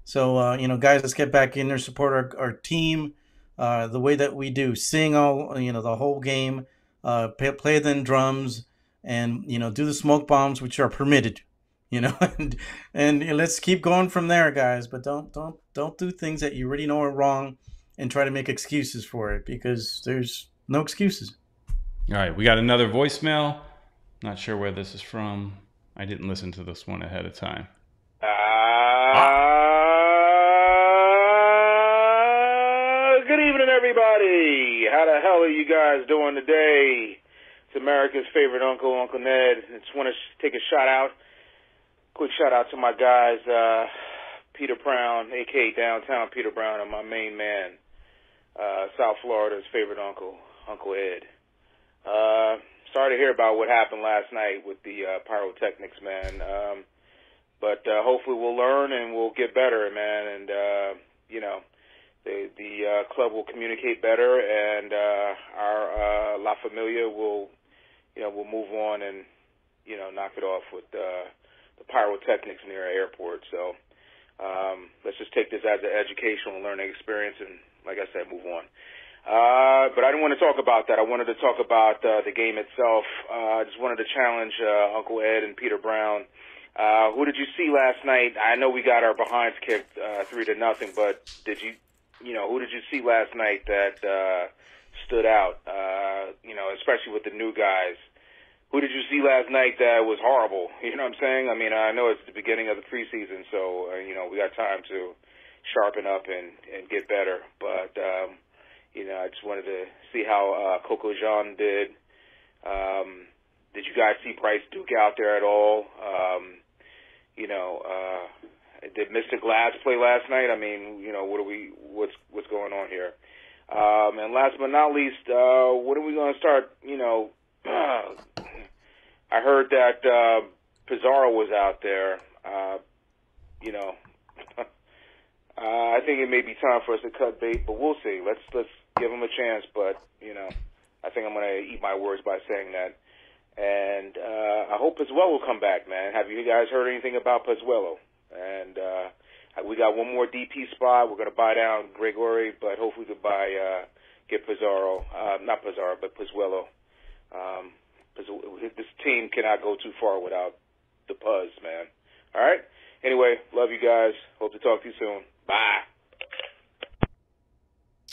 So, you know, guys, let's get back in there, support our team the way that we do. Sing all, you know, the whole game, play the drums, and, you know, do the smoke bombs, which are permitted, you know, and let's keep going from there, guys. But don't do things that you already know are wrong and try to make excuses for it, because there's no excuses. All right, we got another voicemail. Not sure where this is from. I didn't listen to this one ahead of time. Good evening, everybody. How the hell are you guys doing today? It's America's favorite uncle, Uncle Ned. I just want to take a quick shout out to my guys, Peter Brown, a.k.a. Downtown Peter Brown, and my main man, South Florida's favorite uncle, Uncle Ed. Sorry to hear about what happened last night with the pyrotechnics, man. But hopefully we'll learn and we'll get better, man. And, the club will communicate better, and our La Familia will move on and, knock it off with the pyrotechnics near our airport. So let's just take this as an educational and learning experience and, like I said, move on. But I didn't want to talk about that. I wanted to talk about the game itself. I just wanted to challenge Uncle Ed and Peter Brown. Who did you see last night? I know we got our behinds kicked 3-0, but who did you see last night that stood out? Especially with the new guys. Who did you see last night that was horrible? You know what I'm saying? I mean, I know it's the beginning of the preseason, so we got time to sharpen up and get better. But I just wanted to see how Coco Jean did. Did you guys see Bryce Duke out there at all? Did Mr. Glass play last night? I mean, what's going on here? And last but not least, when are we going to start? I heard that Pizarro was out there. I think it may be time for us to cut bait, but we'll see. Let's give him a chance. But I think I'm going to eat my words by saying that. And I hope Pozuelo will come back, man. Have you guys heard anything about Pozuelo? And we got one more DP spot. We're going to buy down Gregory, but hopefully we can get Pizarro. Not Pizarro, but Pozuelo. This team cannot go too far without the Puz, man. All right? Anyway, love you guys. Hope to talk to you soon. Bye.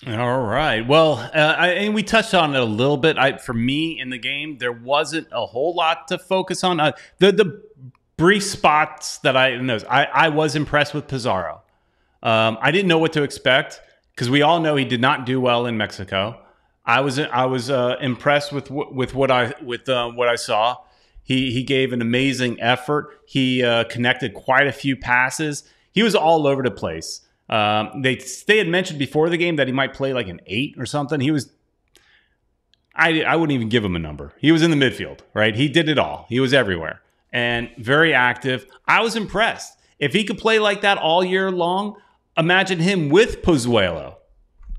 All right. Well, and we touched on it a little bit. For me in the game, there wasn't a whole lot to focus on. The brief spots that I was impressed with Pizarro. I didn't know what to expect because we all know he did not do well in Mexico. I was impressed with what I saw. He gave an amazing effort. He connected quite a few passes. He was all over the place. They had mentioned before the game that he might play like an 8 or something. I wouldn't even give him a number. He was in the midfield, right? He did it all. He was everywhere and very active. I was impressed. If he could play like that all year long, imagine him with Pozuelo.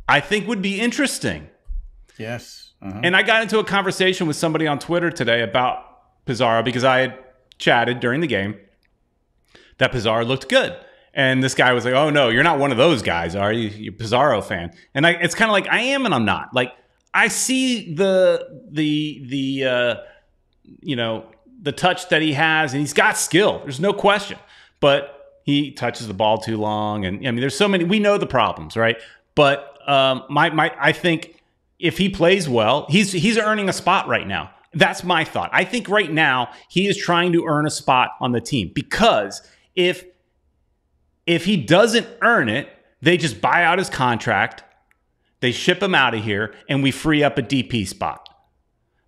I think would be interesting. Yes. Uh-huh. And I got into a conversation with somebody on Twitter today about Pizarro because I had chatted during the game that Pizarro looked good. And this guy was like, "Oh no, you're not one of those guys, are you? You're a Pizarro fan." And it's kind of like I am and I'm not. Like I see the touch that he has, and he's got skill. There's no question. But he touches the ball too long, and I mean, there's so many. We know the problems, right? But I think if he plays well, he's earning a spot right now. That's my thought. I think right now he is trying to earn a spot on the team because if he doesn't earn it, they just buy out his contract, they ship him out of here, and we free up a DP spot.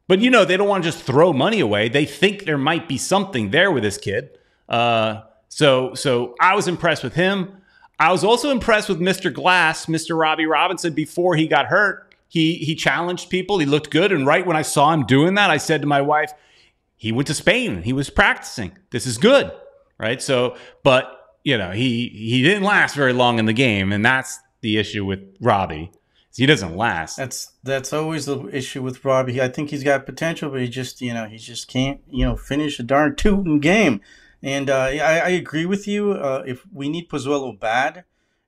But, they don't want to just throw money away. They think there might be something there with this kid. So I was impressed with him. I was also impressed with Mr. Glass, Mr. Robbie Robinson, before he got hurt. He challenged people. He looked good. And right when I saw him doing that, I said to my wife, he went to Spain. He was practicing. This is good, right? So, but... he didn't last very long in the game, and that's the issue with Robbie. He doesn't last. That's always the issue with Robbie. I think he's got potential, but he just can't finish a darn tooting game. And I agree with you. If we need Pozuelo bad,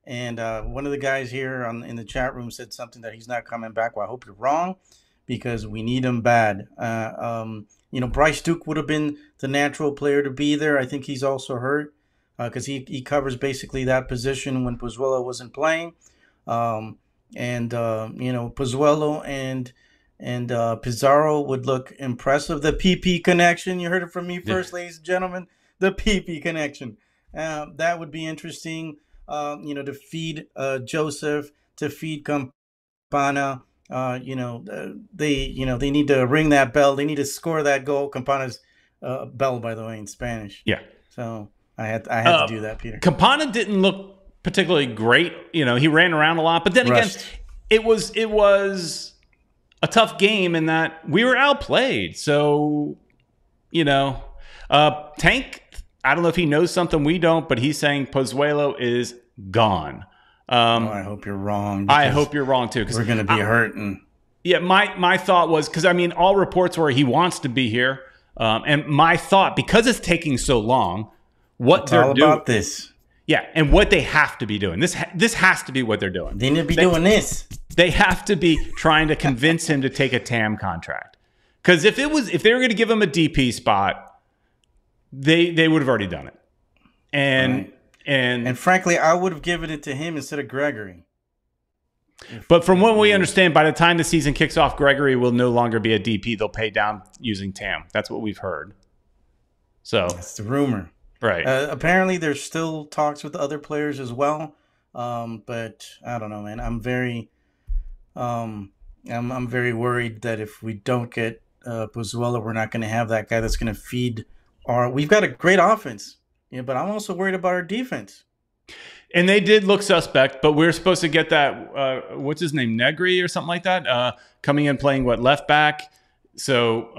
and one of the guys here in the chat room said something that he's not coming back. Well, I hope you're wrong, because we need him bad. Bryce Duke would have been the natural player to be there. I think he's also hurt. Because he covers basically that position when Pozuelo wasn't playing. Pozuelo and Pizarro would look impressive. The PP connection, you heard it from me first, ladies and gentlemen. The PP connection. That would be interesting, to feed Joseph, to feed Campana. They need to ring that bell. They need to score that goal. Campana's bell, by the way, in Spanish. Yeah. So I had to do that, Peter. Campana didn't look particularly great. He ran around a lot, but then Rushed. again, it was a tough game in that we were outplayed. So, Tank, I don't know if he knows something we don't, but he's saying Pozuelo is gone. I hope you're wrong. I hope you're wrong too, because we're going to be hurting. Yeah, my thought was, because all reports were he wants to be here, and my thought, because it's taking so long, what they're doing about this. Yeah, and what they have to be doing. This has to be what they're doing. They need to be doing this. They have to be trying to convince him to take a TAM contract. Because if they were going to give him a DP spot, they would have already done it. And frankly, I would have given it to him instead of Gregory. But from what we understand, by the time the season kicks off, Gregory will no longer be a DP. They'll pay down using TAM. That's what we've heard. So that's the rumor. Right. Apparently, there's still talks with other players as well. But I don't know, man. I'm very worried that if we don't get Pozuelo, we're not going to have that guy that's going to feed our. We've got a great offense, but I'm also worried about our defense. And they did look suspect, but we were supposed to get that. What's his name, Negri or something like that, coming in playing left back. So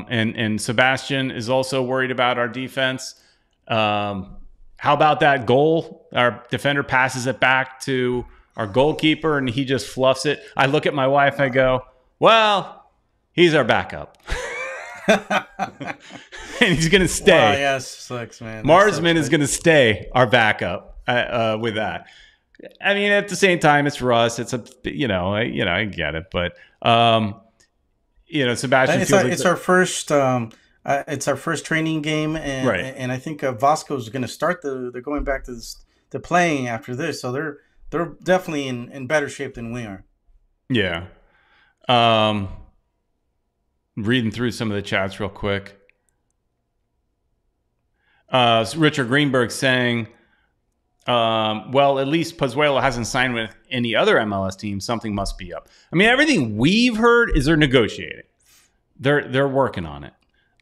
and Sebastian is also worried about our defense. How about that goal? Our defender passes it back to our goalkeeper, and he just fluffs it. I look at my wife. I go, "Well, he's our backup." And he's going to stay. Wow, yes, sucks, man. Marsman is going to stay our backup with that. I mean, at the same time, it's Russ. It's I get it, but Sebastian. It's our first. It's our first training game, and right. And I think Vasco is going to start. They're going back to playing after this, so they're definitely in better shape than we are. Yeah. Reading through some of the chats real quick. Richard Greenberg saying, well, at least Pozuelo hasn't signed with any other MLS team. Something must be up. I mean, everything we've heard is they're negotiating. They're working on it.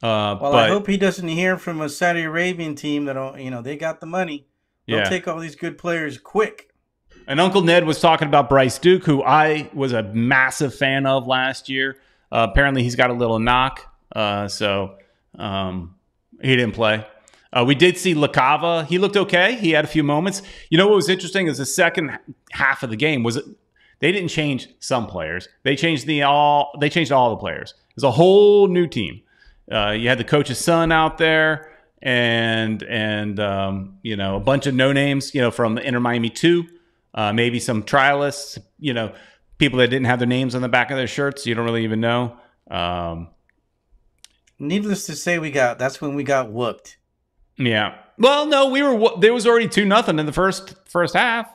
But I hope he doesn't hear from a Saudi Arabian team that they got the money. They'll take all these good players quick. And Uncle Ned was talking about Bryce Duke, who I was a massive fan of last year. Apparently, he's got a little knock, so he didn't play. We did see LaCava. He looked okay. He had a few moments. You know what was interesting is the second half of the game was they didn't change some players. They changed all the players. It was a whole new team. You had the coach's son out there, and a bunch of no names. From the Inter Miami 2, maybe some trialists. People that didn't have their names on the back of their shirts. You don't really even know. Needless to say, that's when we got whooped. Yeah. Well, no, there was already 2-0 in the first half.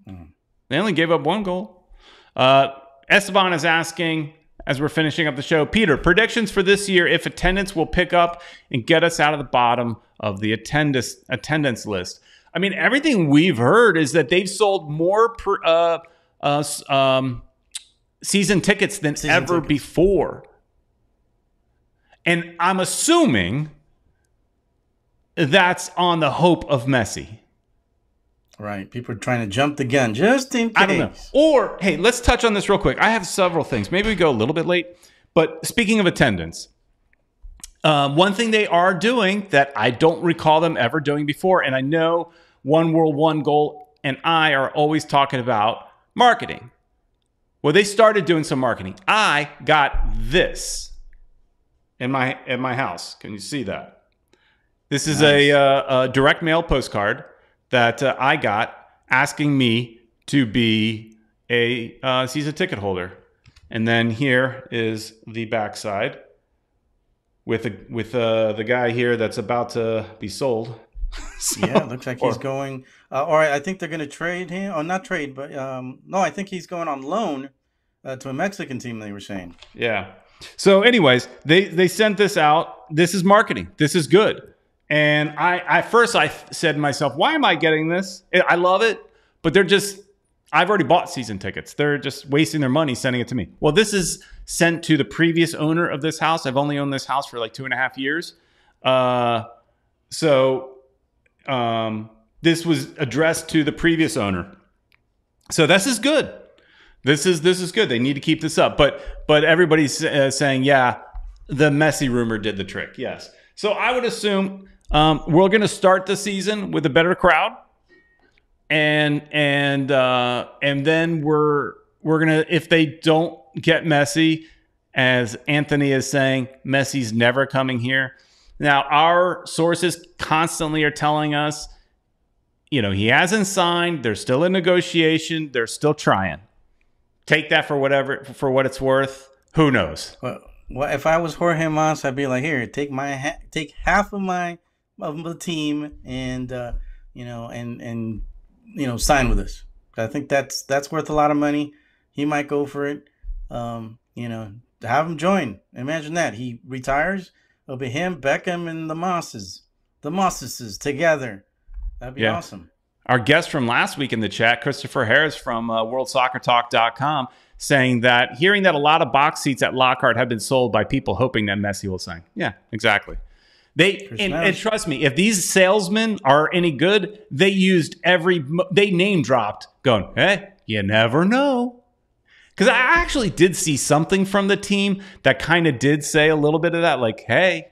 They only gave up one goal. Esteban is asking, as we're finishing up the show, Peter, predictions for this year if attendance will pick up and get us out of the bottom of the attendance list. I mean, everything we've heard is that they've sold more season tickets than ever before. And I'm assuming that's on the hope of Messi. Right. People are trying to jump the gun just in case. I don't know. Or, hey, let's touch on this real quick. I have several things. Maybe we go a little bit late. But speaking of attendance, one thing they are doing that I don't recall them ever doing before, and I know One World, One Goal and I are always talking about marketing. Well, they started doing some marketing. I got this in my house. Can you see that? This is a direct mail postcard that I got asking me to be a season ticket holder. And then here is the backside with the guy here that's about to be sold. So, yeah, it looks like he's going. Or I think they're going to trade him. Or not trade, but no, I think he's going on loan to a Mexican team, they were saying. Yeah. So anyways, they sent this out. This is marketing. This is good. And I said to myself, why am I getting this? I love it, but they're just I've already bought season tickets. They're just wasting their money sending it to me. Well, this is sent to the previous owner of this house. I've only owned this house for like 2.5 years. This was addressed to the previous owner. So this is good. This is good. They need to keep this up. But everybody's saying, yeah, the Messi rumor did the trick. Yes. So I would assume we're going to start the season with a better crowd. And then we're gonna, if they don't get Messi, as Anthony is saying, Messi's never coming here. Now our sources constantly are telling us, he hasn't signed. They're still in negotiation. They're still trying. Take that for what it's worth. Who knows? Well, if I was Jorge Mas, I'd be like, here, take half of the team, and sign with us. I think that's worth a lot of money. He might go for it. Have him join. Imagine that. He retires. It'll be him, Beckham, and the Mosses together. That'd be awesome. Our guest from last week in the chat, Christopher Harris from WorldSoccerTalk.com, saying that hearing that a lot of box seats at Lockhart have been sold by people hoping that Messi will sign. Yeah, exactly. And trust me, if these salesmen are any good, they name dropped going, hey, you never know. Because I actually did see something from the team that kind of did say a little bit of that, like, hey,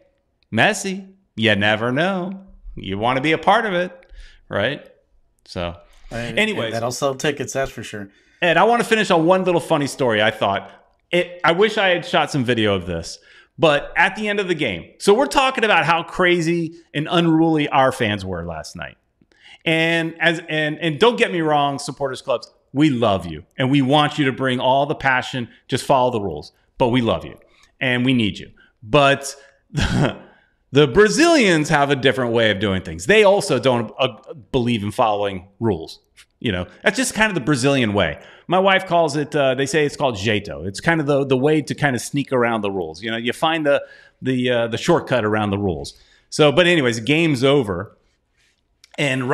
Messi, you never know. You want to be a part of it, right? So, anyways. That'll sell tickets, that's for sure. Ed, I want to finish on one little funny story. I wish I had shot some video of this. But at the end of the game, so we're talking about how crazy and unruly our fans were last night. And don't get me wrong, supporters clubs, we love you. And we want you to bring all the passion, just follow the rules. But we love you. And we need you. But the Brazilians have a different way of doing things. They also don't believe in following rules. That's just kind of the Brazilian way. My wife calls it, they say it's called jeito. It's kind of the way to kind of sneak around the rules. You find the shortcut around the rules. So, but anyways, game's over. And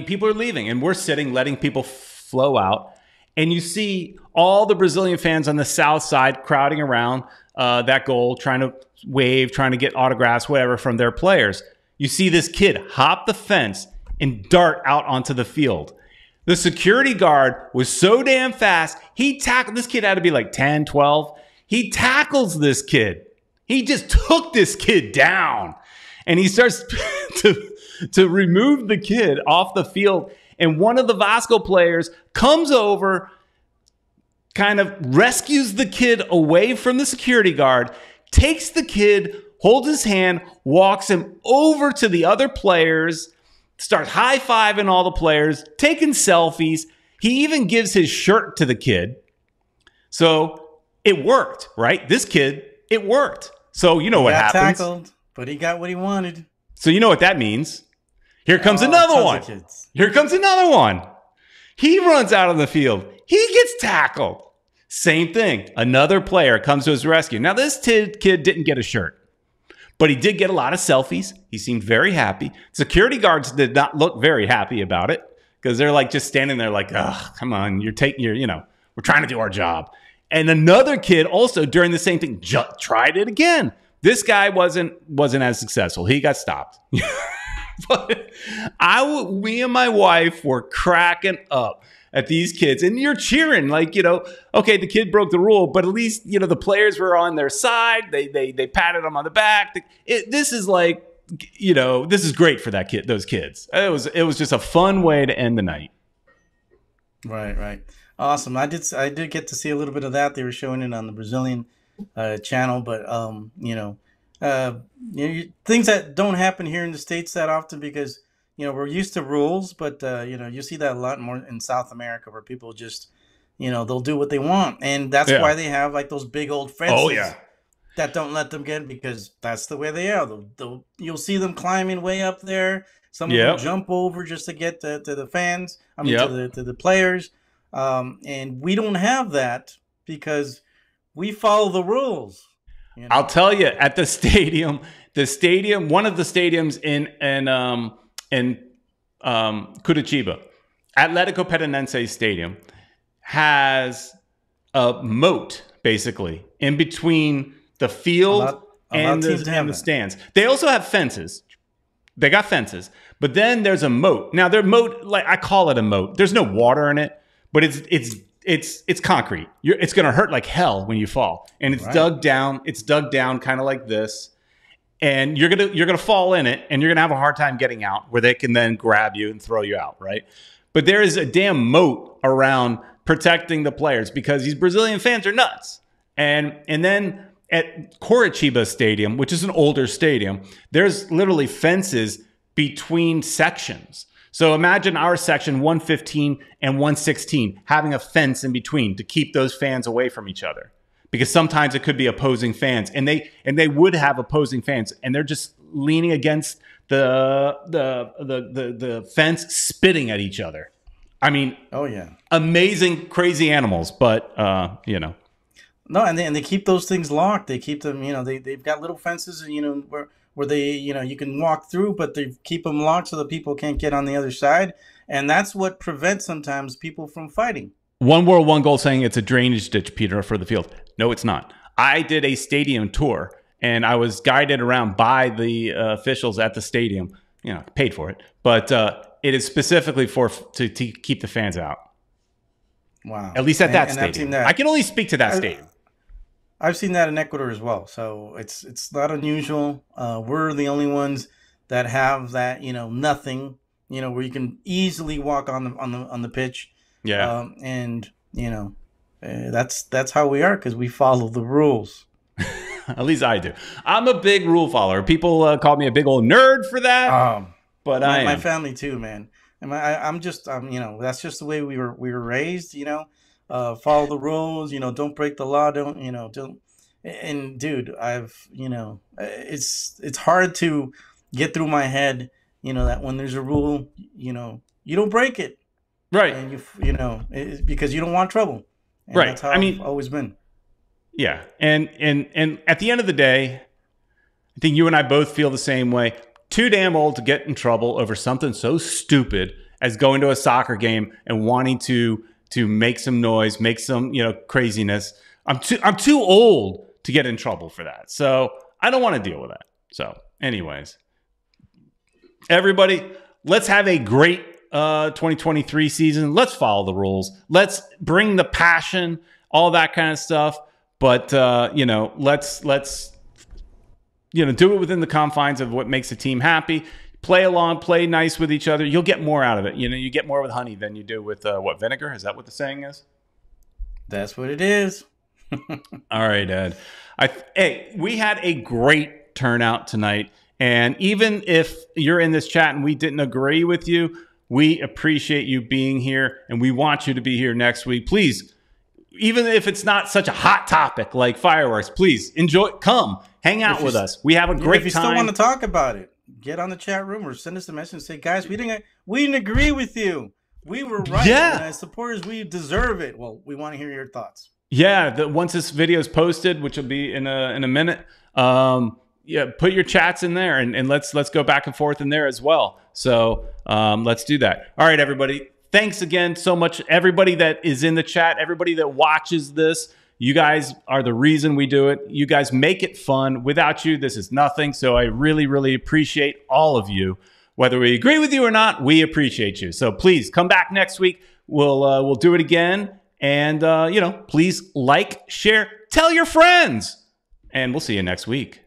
people are leaving and we're sitting, letting people flow out. And you see all the Brazilian fans on the south side crowding around that goal, trying to wave, trying to get autographs, whatever, from their players. You see this kid hop the fence and dart out onto the field. The security guard was so damn fast, he tackled this kid. Had to be like 10, 12. He tackles this kid. He just took this kid down. And he starts to remove the kid off the field. And one of the Vasco players comes over, kind of rescues the kid away from the security guard, takes the kid, holds his hand, walks him over to the other players, starts high-fiving all the players, taking selfies. He even gives his shirt to the kid. So it worked, right? This kid, it worked. So you know what happens. Tackled, but he got what he wanted. So you know what that means. Here comes another one. Here comes another one. He runs out on the field. He gets tackled. Same thing. Another player comes to his rescue. Now, this kid didn't get a shirt. But he did get a lot of selfies. He seemed very happy. Security guards did not look very happy about it because they're like just standing there like, oh, come on, we're trying to do our job. And another kid also during the same thing tried it again. This guy wasn't as successful. He got stopped. But me and my wife were cracking up at these kids, and you're cheering like, okay, the kid broke the rule, but at least, the players were on their side. They patted him on the back. This is like, this is great for those kids. It was just a fun way to end the night. Right. Awesome. I did get to see a little bit of that. They were showing it on the Brazilian channel, but things that don't happen here in the States that often because we're used to rules, but you see that a lot more in South America where people just they'll do what they want, and that's why they have like those big old fences that don't let them get, because that's the way they are. You'll see them climbing way up there. Some of them jump over just to get to the fans. To the players, and we don't have that because we follow the rules. I'll tell you, at the stadium, one of the stadiums in Curitiba, Atlético Paranaense Stadium, has a moat basically in between the field and the stands. They also have fences. They got fences, but then there's a moat. Now their moat, like I call it a moat. There's no water in it, but it's concrete. It's going to hurt like hell when you fall, and it's dug down. It's dug down kind of like this, and you're gonna fall in it, and you're gonna have a hard time getting out, where they can then grab you and throw you out, right? But there is a damn moat around protecting the players because these Brazilian fans are nuts, and then at Curitiba Stadium, which is an older stadium, there's literally fences between sections. So imagine our section 115 and 116 having a fence in between to keep those fans away from each other. Because sometimes it could be opposing fans, and they would have opposing fans, and they're just leaning against the fence, spitting at each other. I mean, oh yeah, amazing, crazy animals, but you know. No, and they keep those things locked. They keep them, you know, they've got little fences, you know, where they, you know, you can walk through, but they keep them locked so that people can't get on the other side. And that's what prevents sometimes people from fighting. One World, One Goal saying it's a drainage ditch, Peter, for the field. No, it's not. I did a stadium tour, and I was guided around by the officials at the stadium. You know, paid for it. But it is specifically to keep the fans out. Wow. At least at that stadium. I can only speak to that stadium. I've seen that in Ecuador as well, so it's not unusual. We're the only ones that have that, you know, nothing, you know, where you can easily walk on the pitch. Yeah, and you know, that's how we are because we follow the rules. At least I do. I'm a big rule follower. People call me a big old nerd for that, but my family too, man. And I'm you know, that's just the way we were raised, you know. Follow the rules, you know, don't break the law, don't. And dude, you know, it's hard to get through my head, you know, that when there's a rule, you know, you don't break it, right? And you know, because you don't want trouble, and right? That's how I've always been. Yeah, and at the end of the day, I think you and I both feel the same way. Too damn old to get in trouble over something so stupid as going to a soccer game and wanting to make some noise, make some, you know, craziness. I'm too old to get in trouble for that. So I don't want to deal with that. So anyways, everybody, let's have a great 2023 season. Let's follow the rules. Let's bring the passion, all that kind of stuff. But, you know, let's, you know, do it within the confines of what makes the team happy. Play along, play nice with each other. You'll get more out of it. You know, you get more with honey than you do with vinegar. Is that what the saying is? That's what it is. All right, Ed. Hey, we had a great turnout tonight. And even if you're in this chat and we didn't agree with you, we appreciate you being here, and we want you to be here next week. Please, even if it's not such a hot topic like fireworks, please enjoy. Come, hang out with us. We have a great time. If you still want to talk about it, get on the chat room or send us a message and say, guys, we didn't agree with you. We were right. Yeah. And as supporters, we deserve it. Well, we want to hear your thoughts. Yeah. Once this video is posted, which will be in a minute, yeah, put your chats in there and let's go back and forth in there as well. So let's do that. All right, everybody. Thanks again so much. Everybody that is in the chat, everybody that watches this. You guys are the reason we do it. You guys make it fun. Without you, this is nothing. So I really, really appreciate all of you. Whether we agree with you or not, we appreciate you. So please come back next week. We'll do it again. And, you know, please like, share, tell your friends. And we'll see you next week.